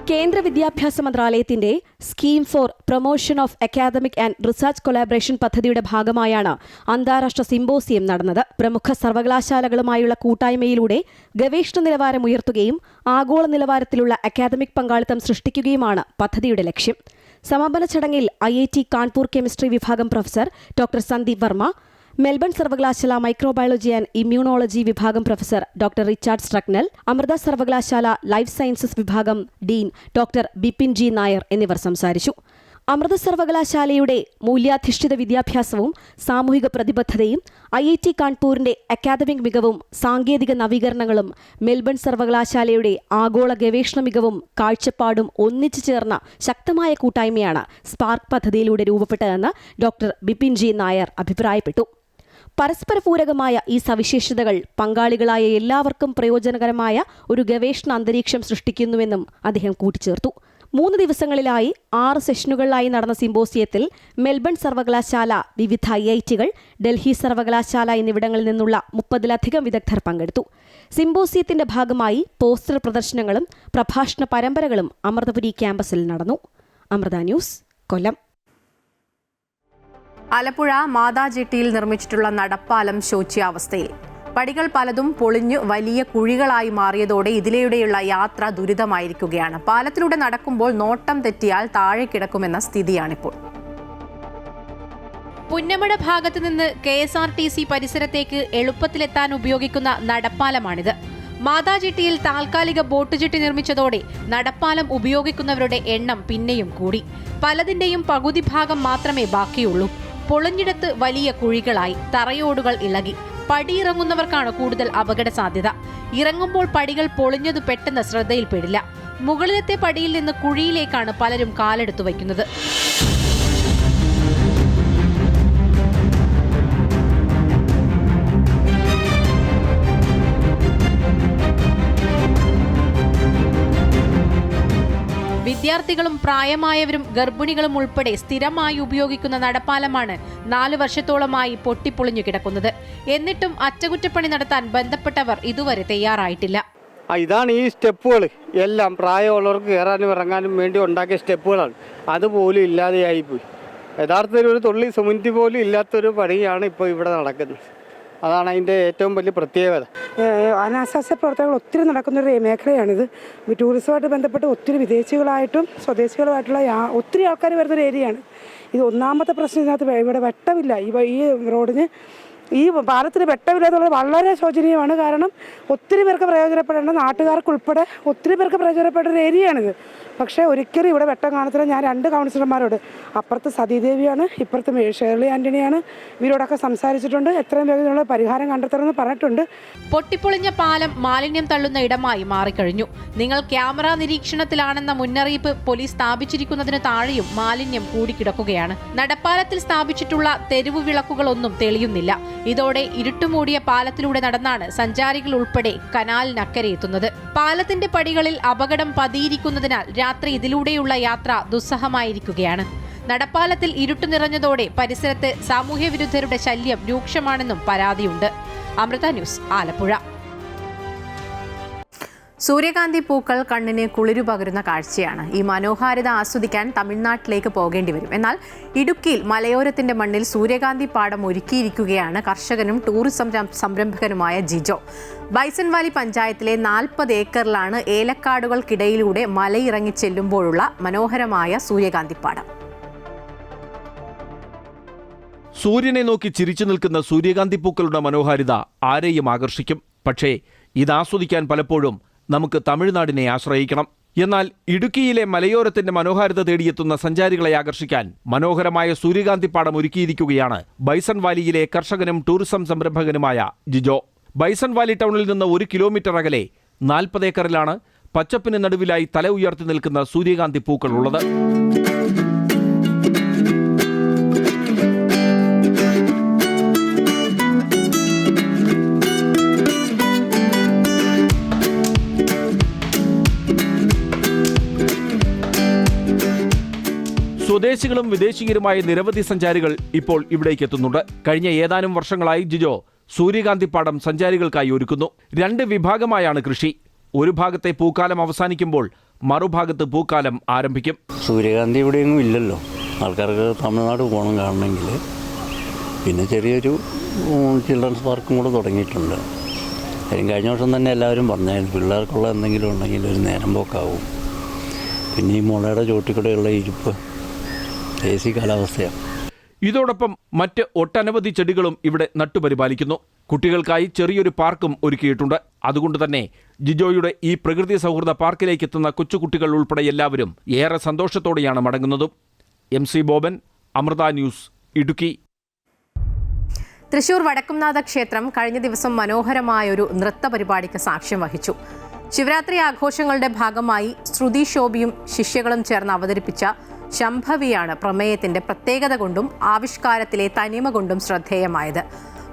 കേന്ദ്ര വിദ്യാഭ്യാസ മന്ത്രാലയത്തിന്റെ Scheme for Promotion of Academic and Research Collaboration പദ്ധതിയുടെ ഭാഗമായാണ് അന്താരാഷ്ട്ര സിംബോസിയം നടന്നത്. പ്രമുഖ സർവകലാശാലകളുമായുള്ള കൂട്ടായ്മയിലൂടെ ഗവേഷണ നിലവാരം ഉയർത്തുകയും ആഗോള നിലവാരത്തിലുള്ള അക്കാദമിക് പങ്കാളിത്തം സൃഷ്ടിക്കുകയുമാണ് പദ്ധതിയുടെ ലക്ഷ്യം. സമാപന ചടങ്ങിൽ IIT കാൺപൂർ കെമിസ്ട്രി വിഭാഗം professor doctor Sandeep Varma, Melbourne സർവകലാശാല മൈക്രോബയോളജി ആൻഡ് ഇമ്മ്യൂണോളജി വിഭാഗം പ്രൊഫസർ ഡോക്ടർ റിച്ചാർഡ് സ്ട്രക്നൽ, അമൃത സർവകലാശാല ലൈഫ് സയൻസസ് വിഭാഗം dean doctor Bipin G Nair എന്നിവർ സംസാരിച്ചു. അമൃത സർവകലാശാലയുടെ മൂല്യാധിഷ്ഠിത വിദ്യാഭ്യാസവും സാമൂഹിക പ്രതിബദ്ധതയും, IIT കാൺപൂരിന്റെ അക്കാദമിക് മികവും സാങ്കേതിക നവീകരണങ്ങളും, മെൽബൺ സർവകലാശാലയുടെ ആഗോള ഗവേഷണ മികവും കാഴ്ചപ്പാടും ഒന്നിച്ചു ചേർന്ന ശക്തമായ കൂട്ടായ്മയാണ് സ്പാർക്ക് പദ്ധതിയിലൂടെ രൂപപ്പെട്ടതെന്ന് ഡോക്ടർ ബിപിൻ ജി നായർ അഭിപ്രായപ്പെട്ടു. പരസ്പര പൂരകമായ ഈ സവിശേഷതകൾ പങ്കാളികളായ എല്ലാവർക്കും പ്രയോജനകരമായ ഒരു ഗവേഷണ അന്തരീക്ഷം സൃഷ്ടിക്കുന്നുവെന്നും അദ്ദേഹം കൂട്ടിച്ചേർത്തു. 3 ദിവസങ്ങളിലായി 6 സെഷനുകളിലായി നടന്ന സിംബോസിയത്തിൽ മെൽബൺ സർവകലാശാല, വിവിധ IITകൾ, ഡൽഹി സർവകലാശാല എന്നിവിടങ്ങളിൽ നിന്നുള്ള 30-ലധികം വിദഗ്ധർ പങ്കെടുത്തു. സിംബോസിയത്തിന്റെ ഭാഗമായി പോസ്റ്റർ പ്രദർശനങ്ങളും പ്രഭാഷണ പരമ്പരകളും അമൃതപുരി ക്യാമ്പസിൽ നടന്നു. അമൃത ന്യൂസ്, കൊല്ലം. ആലപ്പുഴ മാതാജെട്ടിയിൽ നിർമ്മിച്ചിട്ടുള്ള നടപ്പാലം ശോച്യാവസ്ഥയിൽ. പടികൾ പലതും പൊളിഞ്ഞു വലിയ കുഴികളായി മാറിയതോടെ ഇതിലൂടെയുള്ള യാത്ര ദുരിതമായിരിക്കുകയാണ്. പാലത്തിലൂടെ നടക്കുമ്പോൾ നോട്ടം തെറ്റിയാൽ താഴെ കിടക്കുമെന്ന സ്ഥിതിയാണിപ്പോൾ. പുന്നമട ഭാഗത്തു നിന്ന് KSRTC പരിസരത്തേക്ക് എളുപ്പത്തിലെത്താൻ ഉപയോഗിക്കുന്ന നടപ്പാലമാണിത്. മാതാജെട്ടിയിൽ താൽക്കാലിക ബോട്ട് ജെട്ടി നിർമ്മിച്ചതോടെ നടപ്പാലം ഉപയോഗിക്കുന്നവരുടെ എണ്ണം പിന്നെയും കൂടി. പലതിന്റെയും പകുതി ഭാഗം മാത്രമേ ബാക്കിയുള്ളൂ. പൊളിഞ്ഞിടത്ത് വലിയ കുഴികളായി, തറയോടുകൾ ഇളകി. പടിയിറങ്ങുന്നവർക്കാണ് കൂടുതൽ അപകട സാധ്യത. ഇറങ്ങുമ്പോൾ പടികൾ പൊളിഞ്ഞതു പെട്ടെന്ന് ശ്രദ്ധയിൽപ്പെടില്ല. മുകളിലത്തെ പടിയിൽ നിന്ന് കുഴിയിലേക്കാണ് പലരും കാലെടുത്തു വയ്ക്കുന്നത്. വിദ്യാർത്ഥികളും പ്രായമായവരും ഗർഭിണികളും ഉൾപ്പെടെ സ്ഥിരമായി ഉപയോഗിക്കുന്ന നടപ്പാലമാണ് 4 വർഷത്തോളമായി പൊട്ടിപ്പൊളിഞ്ഞു കിടക്കുന്നത്. എന്നിട്ടും അറ്റകുറ്റപ്പണി നടത്താൻ ബന്ധപ്പെട്ടവർ ഇതുവരെ തയ്യാറായിട്ടില്ല. ഇതാണ് ഈ സ്റ്റെപ്പുകൾ എല്ലാം പ്രായമുള്ളവർക്ക് കയറാനും ഇറങ്ങാനും വേണ്ടി ഉണ്ടാക്കിയ സ്റ്റെപ്പുകളാണ്. അതുപോലും ഇല്ലാതെയായിപ്പോയി. യഥാർത്ഥത്തിൽ ഒരു തുള്ളി സിമൻറ്റ് പോലും ഇല്ലാത്തൊരു പണിയാണ് ഇപ്പോൾ ഇവിടെ നടക്കുന്നത്. അതാണ് അതിൻ്റെ ഏറ്റവും വലിയ പ്രത്യേകത. അനാശാസ്യ പ്രവർത്തനങ്ങൾ ഒത്തിരി നടക്കുന്നൊരു മേഖലയാണിത്. ടൂറിസവുമായിട്ട് ബന്ധപ്പെട്ട് ഒത്തിരി വിദേശികളായിട്ടും സ്വദേശികളുമായിട്ടുള്ള ഒത്തിരി ആൾക്കാർ വരുന്നൊരു ഏരിയയാണ് ഇത്. ഒന്നാമത്തെ പ്രശ്നം ഇതിനകത്ത് ഇവിടെ വെട്ടമില്ല. ഈ റോഡിന് ഈ പാലത്തിന് വെട്ടമില്ല എന്നുള്ളത് വളരെ ശോചനീയമാണ്. കാരണം ഒത്തിരി പേർക്ക് പ്രയോജനപ്പെടേണ്ട, നാട്ടുകാർക്കുൾപ്പെടെ ഒത്തിരി പേർക്ക് പ്രയോജനപ്പെട്ട ഒരു ഏരിയയാണിത്. പക്ഷേ ഒരിക്കലും ഇവിടെ വെട്ടം കാണത്തില്ല. ഞാൻ 2 കൗൺസിലർമാരോട്, അപ്പുറത്ത് സതീദേവിയാണ്, ഇപ്പുറത്ത് ഷേർലി ആൻ്റണിയാണ്, ഇവരോടൊക്കെ സംസാരിച്ചിട്ടുണ്ട്. എത്രയും വേഗത്തിലുള്ള പരിഹാരം കണ്ടെത്തണമെന്ന് പറഞ്ഞിട്ടുണ്ട്. പൊട്ടിപ്പൊളിഞ്ഞ പാലം മാലിന്യം തള്ളുന്ന ഇടമായി മാറിക്കഴിഞ്ഞു. നിങ്ങൾ ക്യാമറ നിരീക്ഷണത്തിലാണെന്ന മുന്നറിയിപ്പ് പോലീസ് സ്ഥാപിച്ചിരിക്കുന്നതിന് താഴെയും മാലിന്യം കൂടിക്കിടക്കുകയാണ്. നടപ്പാലത്തിൽ സ്ഥാപിച്ചിട്ടുള്ള തെരുവു വിളക്കുകളൊന്നും തെളിയുന്നില്ല. ഇതോടെ ഇരുട്ടുമൂടിയ പാലത്തിലൂടെ നടന്നാണ് സഞ്ചാരികൾ ഉൾപ്പെടെ കനാലിനക്കരെ എത്തുന്നത്. പാലത്തിന്റെ പടികളിൽ അപകടം പതിയിരിക്കുന്നതിനാൽ രാത്രി ഇതിലൂടെയുള്ള യാത്ര ദുസ്സഹമായിരിക്കുകയാണ്. നടപ്പാലത്തിൽ ഇരുട്ടു നിറഞ്ഞതോടെ പരിസരത്ത് സാമൂഹ്യ വിരുദ്ധരുടെ ശല്യം രൂക്ഷമാണെന്നും പരാതിയുണ്ട്. അമൃത ന്യൂസ്, ആലപ്പുഴ. സൂര്യകാന്തി പൂക്കൾ കണ്ണിന് കുളിരു പകരുന്ന കാഴ്ചയാണ്. ഈ മനോഹാരിത ആസ്വദിക്കാൻ തമിഴ്നാട്ടിലേക്ക് പോകേണ്ടി വരും. എന്നാൽ ഇടുക്കിയിൽ മലയോരത്തിന്റെ മണ്ണിൽ സൂര്യകാന്തി പാടം ഒരുക്കിയിരിക്കുകയാണ് കർഷകനും ടൂറിസം സംരംഭകനുമായ ജിജോ. ബൈസൺ വാലി പഞ്ചായത്തിലെ 40 ഏക്കറിലാണ് ഏലക്കാടുകൾക്കിടയിലൂടെ മലയിറങ്ങി ചെല്ലുമ്പോഴുള്ള മനോഹരമായ സൂര്യകാന്തി പാടം. സൂര്യനെ നോക്കി ചിരിച്ചു നിൽക്കുന്ന സൂര്യകാന്തി പൂക്കളുടെ മനോഹാരിത ആരെയും ആകർഷിക്കും. പക്ഷേ ഇതാസ്വദിക്കാൻ പലപ്പോഴും നമുക്ക് തമിഴ്നാടിനെ ആശ്രയിക്കണം. എന്നാൽ ഇടുക്കിയിലെ മലയോരത്തിന്റെ മനോഹാരിത തേടിയെത്തുന്ന സഞ്ചാരികളെ ആകർഷിക്കാൻ മനോഹരമായ സൂര്യകാന്തി പാടം ഒരുക്കിയിരിക്കുകയാണ് ബൈസൺ വാലിയിലെ കർഷകനും ടൂറിസം സംരംഭകനുമായ ജിജോ. ബൈസൺ വാലി ടൗണിൽ നിന്ന് 1 കിലോമീറ്റർ അകലെ 40 ഏക്കറിലാണ് പച്ചപ്പിന് നടുവിലായി തല ഉയർത്തി നിൽക്കുന്ന സൂര്യകാന്തി പൂക്കൾ ഉള്ളത്. സ്വദേശികളും വിദേശീയരുമായ നിരവധി സഞ്ചാരികൾ ഇപ്പോൾ ഇവിടേക്ക് എത്തുന്നുണ്ട്. കഴിഞ്ഞ ഏതാനും വർഷങ്ങളായി ജിജോ സൂര്യകാന്തി പാടം സഞ്ചാരികൾക്കായി ഒരുക്കുന്നു. 2 വിഭാഗമായാണ് കൃഷി. ഒരു ഭാഗത്തെ പൂക്കാലം അവസാനിക്കുമ്പോൾ മറുഭാഗത്ത് പൂക്കാലം ആരംഭിക്കും. സൂര്യകാന്തി ഇവിടെയൊന്നും ഇല്ലല്ലോ. ആൾക്കാർക്ക് തമിഴ്നാട് പോകണം കാണണമെങ്കിൽ. പിന്നെ ചെറിയൊരു ചിൽഡ്രൻസ് പാർക്കും കൂടെ തുടങ്ങിയിട്ടുണ്ട്. കഴിഞ്ഞ വർഷം തന്നെ എല്ലാവരും പറഞ്ഞായിരുന്നു പിള്ളേർക്കുള്ള എന്തെങ്കിലും ഉണ്ടെങ്കിൽ ഒരു നേരം പോക്കാവും. പിന്നെ ഈ മുളയുടെ ചോട്ടിക്കൂടെയുള്ള ഇരിപ്പ് AC കാലാവസ്ഥയാണ്. ഇതോടൊപ്പം മറ്റ് ഒട്ടനവധി ചെടികളും ഇവിടെ നട്ടുപരിപാലിക്കുന്നു. കുട്ടികൾക്കായി ചെറിയൊരു പാർക്കും ഒരുക്കിയിട്ടുണ്ട്. അതുകൊണ്ട് തന്നെ ജിജോയുടെ ഈ പ്രകൃതി സൗഹൃദ പാർക്കിലേക്ക് എത്തുന്ന കൊച്ചുകുട്ടികൾ ഉൾപ്പെടെ എല്ലാവരും ഏറെ സന്തോഷത്തോടെയാണ് മടങ്ങുന്നതും. MC Boban, Amrita News, Idukki. തൃശൂർ വടക്കുംനാഥ ക്ഷേത്രം കഴിഞ്ഞ ദിവസം മനോഹരമായൊരു നൃത്ത പരിപാടിക്ക് സാക്ഷ്യം വഹിച്ചു. ശിവരാത്രി ആഘോഷങ്ങളുടെ ഭാഗമായി ശ്രുതി ശോഭിയും ശിഷ്യകളും ചേർന്ന് അവതരിപ്പിച്ച ശംഭവിയാണ് പ്രമേയത്തിന്റെ പ്രത്യേകത കൊണ്ടും ആവിഷ്കാരത്തിലെ തനിമ കൊണ്ടും ശ്രദ്ധേയമായത്.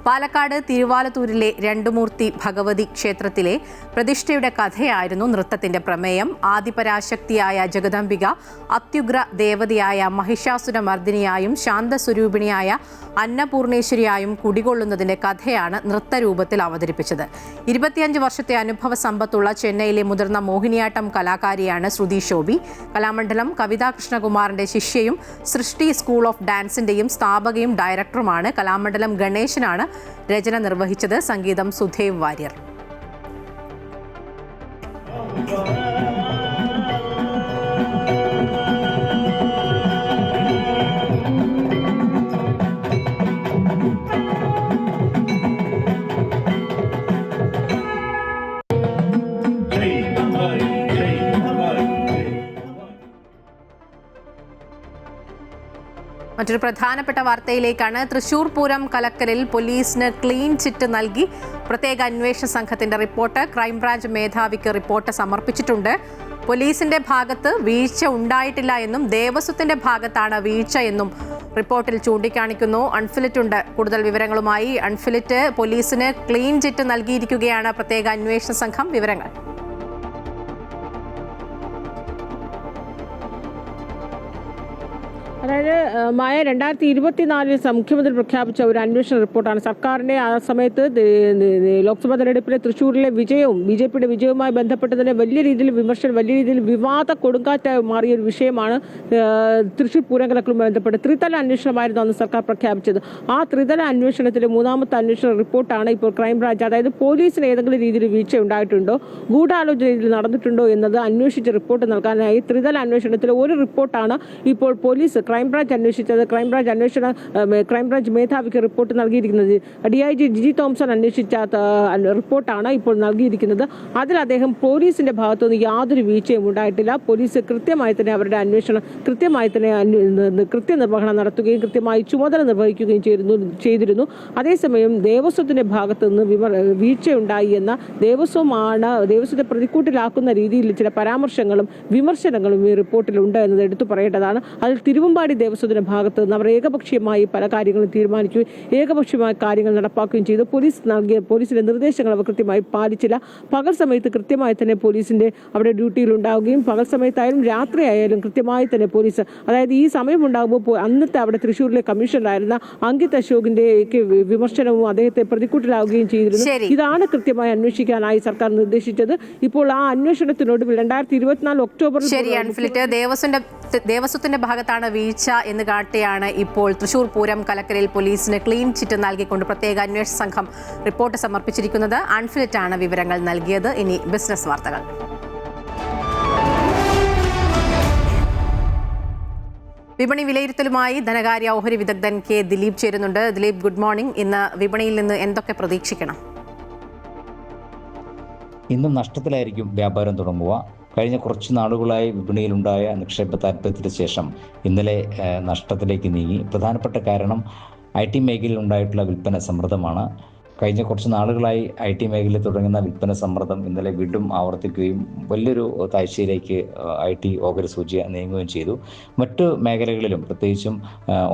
പാലക്കാട് തിരുവാലത്തൂരിലെ രണ്ടുമൂർത്തി ഭഗവതി ക്ഷേത്രത്തിലെ പ്രതിഷ്ഠയുടെ കഥയായിരുന്നു നൃത്തത്തിന്റെ പ്രമേയം. ആദിപരാശക്തിയായ ജഗദംബിക അത്യുഗ്ര ദേവതയായ മഹിഷാസുരമർദിനിയായും ശാന്തസ്വരൂപിണിയായ അന്നപൂർണേശ്വരിയായും കുടികൊള്ളുന്നതിന്റെ കഥയാണ് നൃത്തരൂപത്തിൽ അവതരിപ്പിച്ചത്. 25 വർഷത്തെ അനുഭവ സമ്പത്തുള്ള ചെന്നൈയിലെ മുതിർന്ന മോഹിനിയാട്ടം കലാകാരിയാണ് ശ്രുതി ശോഭി. കലാമണ്ഡലം കവിതാ കൃഷ്ണകുമാറിന്റെ ശിഷ്യയും സൃഷ്ടി സ്കൂൾ ഓഫ് ഡാൻസിന്റെയും സ്ഥാപകയും ഡയറക്ടറുമാണ്. കലാമണ്ഡലം ഗണേശനാണ് രചന നിർവഹിച്ചത്. സംഗീതം സുധേവ് വാര്യർ. മറ്റൊരു പ്രധാനപ്പെട്ട വാർത്തയിലേക്കാണ്. തൃശൂർ പൂരം കലക്കലിൽ പോലീസിന് ക്ലീൻ ചിറ്റ് നൽകി പ്രത്യേക അന്വേഷണ സംഘത്തിന്റെ റിപ്പോർട്ട് ക്രൈംബ്രാഞ്ച് മേധാവിക്ക് റിപ്പോർട്ട് സമർപ്പിച്ചിട്ടുണ്ട്. പോലീസിന്റെ ഭാഗത്ത് വീഴ്ച ഉണ്ടായിട്ടില്ല എന്നും ദേവസ്വത്തിന്റെ ഭാഗത്താണ് വീഴ്ച എന്നും റിപ്പോർട്ടിൽ ചൂണ്ടിക്കാണിക്കുന്നു. അൺഫിലിറ്റ് ഉണ്ട് കൂടുതൽ വിവരങ്ങളുമായി. അൺഫിലിറ്റ്, പോലീസിന് ക്ലീൻ ചിറ്റ് നൽകിയിരിക്കുകയാണ് പ്രത്യേക അന്വേഷണ സംഘം. വിവരങ്ങൾ. അതായത് മായ 2024 മുഖ്യമന്ത്രി പ്രഖ്യാപിച്ച ഒരു അന്വേഷണ റിപ്പോർട്ടാണ്. സർക്കാരിന്റെ ആ സമയത്ത് ലോക്സഭാ തെരഞ്ഞെടുപ്പിലെ തൃശ്ശൂരിലെ വിജയവും BJPയുടെ വിജയവുമായി ബന്ധപ്പെട്ട് തന്നെ വലിയ രീതിയിൽ വിമർശനം, വലിയ രീതിയിൽ വിവാദ കൊടുങ്കാറ്റായി മാറിയ ഒരു വിഷയമാണ് തൃശ്ശൂർ പൂരം കലക്കലുമായി ബന്ധപ്പെട്ട് ത്രിതല അന്വേഷണമായിരുന്നു അന്ന് സർക്കാർ പ്രഖ്യാപിച്ചത്. ആ ത്രിതല അന്വേഷണത്തിലെ മൂന്നാമത്തെ അന്വേഷണ റിപ്പോർട്ടാണ് ഇപ്പോൾ ക്രൈംബ്രാഞ്ച്, അതായത് പോലീസിന് ഏതെങ്കിലും രീതിയിൽ വീഴ്ച ഉണ്ടായിട്ടുണ്ടോ, ഗൂഢാലോചന രീതിയിൽ നടന്നിട്ടുണ്ടോ എന്നത് അന്വേഷിച്ച് റിപ്പോർട്ട് നൽകാനായി ത്രിതല അന്വേഷണത്തിലെ ഒരു റിപ്പോർട്ടാണ് ഇപ്പോൾ പോലീസ് ക്രൈംബ്രാഞ്ച് അന്വേഷിച്ചത്. ക്രൈംബ്രാഞ്ച് മേധാവിക്ക് റിപ്പോർട്ട് നൽകിയിരിക്കുന്നത് DIG ജിജി തോംസൺ അന്വേഷിച്ച റിപ്പോർട്ടാണ് ഇപ്പോൾ നൽകിയിരിക്കുന്നത്. അതിൽ അദ്ദേഹം പോലീസിന്റെ ഭാഗത്തുനിന്ന് യാതൊരു വീഴ്ചയും ഉണ്ടായിട്ടില്ല. പോലീസ് കൃത്യമായി തന്നെ അവരുടെ അന്വേഷണം കൃത്യമായി തന്നെ കൃത്യനിർവഹണം നടത്തുകയും കൃത്യമായി ചുമതല നിർവഹിക്കുകയും ചെയ്തിരുന്നു. അതേസമയം ദേവസ്വത്തിന്റെ ഭാഗത്തു നിന്ന് വീഴ്ചയുണ്ടായി എന്ന ദേവസ്വത്തെ പ്രതിക്കൂട്ടിലാക്കുന്ന രീതിയിൽ ചില പരാമർശങ്ങളും വിമർശനങ്ങളും ഈ റിപ്പോർട്ടിലുണ്ട് എന്നത് എടുത്തു പറയേണ്ടതാണ്. അതിൽ തിരുവമ്പാടി ദേവസ്വത്തിന്റെ ഭാഗത്ത് നിന്ന് അവർ ഏകപക്ഷീയമായി പല കാര്യങ്ങളും തീരുമാനിക്കുകയും ഏകപക്ഷീയമായ കാര്യങ്ങൾ നടപ്പാക്കുകയും ചെയ്തു. പോലീസിന്റെ നിർദ്ദേശങ്ങൾ അവർ കൃത്യമായി പാലിച്ചില്ല. പകൽ സമയത്ത് കൃത്യമായി തന്നെ പോലീസിന്റെ അവിടെ ഡ്യൂട്ടിയിൽ ഉണ്ടാവുകയും പകൽ സമയത്തായാലും രാത്രിയായാലും കൃത്യമായി തന്നെ പോലീസ്, അതായത് ഈ സമയം ഉണ്ടാകുമ്പോൾ അന്നത്തെ അവിടെ തൃശ്ശൂരിലെ കമ്മീഷണറായിരുന്ന അങ്കിത് അശോകിന്റെ വിമർശനവും അദ്ദേഹത്തെ പ്രതിക്കൂട്ടിലാവുകയും ചെയ്തിരുന്നു. ഇതാണ് കൃത്യമായി അന്വേഷിക്കാനായി സർക്കാർ നിർദ്ദേശിച്ചത്. ഇപ്പോൾ ആ അന്വേഷണത്തിനൊടുവിൽ 2024 ഒക്ടോബറിൽ ദേവസ്വത്തിന്റെ ഭാഗത്താണ് വീഴ്ച എന്ന് കാട്ടിയാണ് ഇപ്പോൾ തൃശ്ശൂർ പൂരം കലക്കലിൽ പോലീസിന് ക്ലീൻ ചിറ്റ് നൽകിക്കൊണ്ട് പ്രത്യേക അന്വേഷണ സംഘം റിപ്പോർട്ട് സമർപ്പിച്ചിരിക്കുന്നത്. അൺഫിലിറ്റ് ആണ് വിവരങ്ങൾ നൽകിയത്. ഇനി ബിസിനസ് വാർത്തകൾ. വിപണി വിലയിരുത്തലുമായി ധനകാര്യ ഓഹരി വിദഗ്ധൻ K. ദിലീപ് ചേരുന്നുണ്ട്. Dileep, good morning. ഇന്ന് വിപണിയിൽ നിന്ന് എന്തൊക്കെ പ്രതീക്ഷിക്കണം? ഇന്ന് നഷ്ടത്തിലായിരിക്കും വ്യാപാരം തുടങ്ങുക. കഴിഞ്ഞ കുറച്ച് നാളുകളായി വിപണിയിലുണ്ടായ നിക്ഷേപ താൽപ്പര്യത്തിന് ശേഷം ഇന്നലെ നഷ്ടത്തിലേക്ക് നീങ്ങി. പ്രധാനപ്പെട്ട കാരണം IT മേഖലയിൽ ഉണ്ടായിട്ടുള്ള വിൽപ്പന സമ്മർദ്ദമാണ്. കഴിഞ്ഞ കുറച്ച് നാളുകളായി IT മേഖലയിൽ തുടങ്ങുന്ന വിൽപ്പന സമ്മർദ്ദം ഇന്നലെ വീണ്ടും ആവർത്തിക്കുകയും വലിയൊരു താഴ്ചയിലേക്ക് IT ഓഹരി സൂചി നീങ്ങുകയും ചെയ്തു. മറ്റു മേഖലകളിലും പ്രത്യേകിച്ചും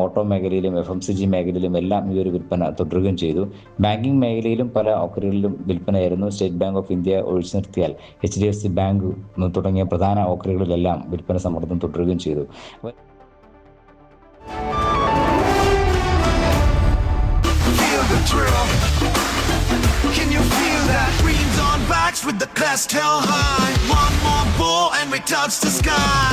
ഓട്ടോ മേഖലയിലും FMCG മേഖലയിലും എല്ലാം ഈ ഒരു വിൽപ്പന തുടരുകയും ചെയ്തു. ബാങ്കിങ് മേഖലയിലും പല ഓഹരികളിലും വിൽപ്പനയായിരുന്നു. സ്റ്റേറ്റ് ബാങ്ക് ഓഫ് ഇന്ത്യ ഒഴിച്ചു നിർത്തിയാൽ HDFC ബാങ്ക് തുടങ്ങിയ പ്രധാന ഓഹരികളിലെല്ലാം വിൽപ്പന സമ്മർദ്ദം തുടരുകയും ചെയ്തു. Can you feel that? Greens on backs with the crest held high. One more ball and we touch the sky.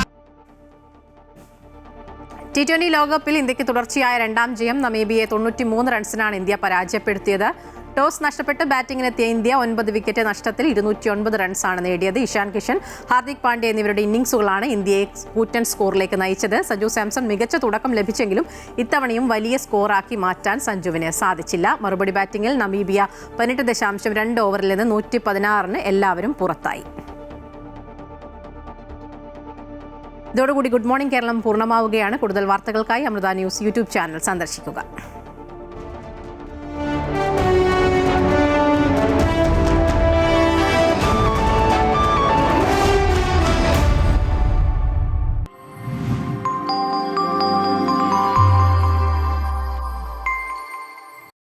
T20 ലോകകപ്പിൽ ഇന്ത്യക്ക് തുടർച്ചയായ രണ്ടാം ജയം. നമീബിയയെ 93 റൺസിനാണ് ഇന്ത്യ പരാജയപ്പെടുത്തിയത്. ടോസ് നഷ്ടപ്പെട്ട് ബാറ്റിംഗിനെത്തിയ ഇന്ത്യ 9 വിക്കറ്റ് നഷ്ടത്തിൽ 209 റൺസാണ് നേടിയത്. ഇഷാൻ കിഷൻ, ഹാർദിക് പാണ്ഡ്യ എന്നിവരുടെ ഇന്നിംഗ്സുകളാണ് ഇന്ത്യയെ കൂറ്റൻ സ്കോറിലേക്ക് നയിച്ചത്. സഞ്ജു സാംസൺ മികച്ച തുടക്കം ലഭിച്ചെങ്കിലും ഇത്തവണയും വലിയ സ്കോറാക്കി മാറ്റാൻ സഞ്ജുവിന് സാധിച്ചില്ല. മറുപടി ബാറ്റിംഗിൽ നമീബിയ 18.2 ഓവറിൽ നിന്ന് 116 എല്ലാവരും പുറത്തായി. ഇതോടുകൂടി ഗുഡ് മോർണിംഗ് കേരളം പൂർണ്ണമാവുകയാണ്. കൂടുതൽ വാർത്തകൾക്കായി അമൃത ന്യൂസ് യൂട്യൂബ് ചാനൽ സന്ദർശിക്കുക.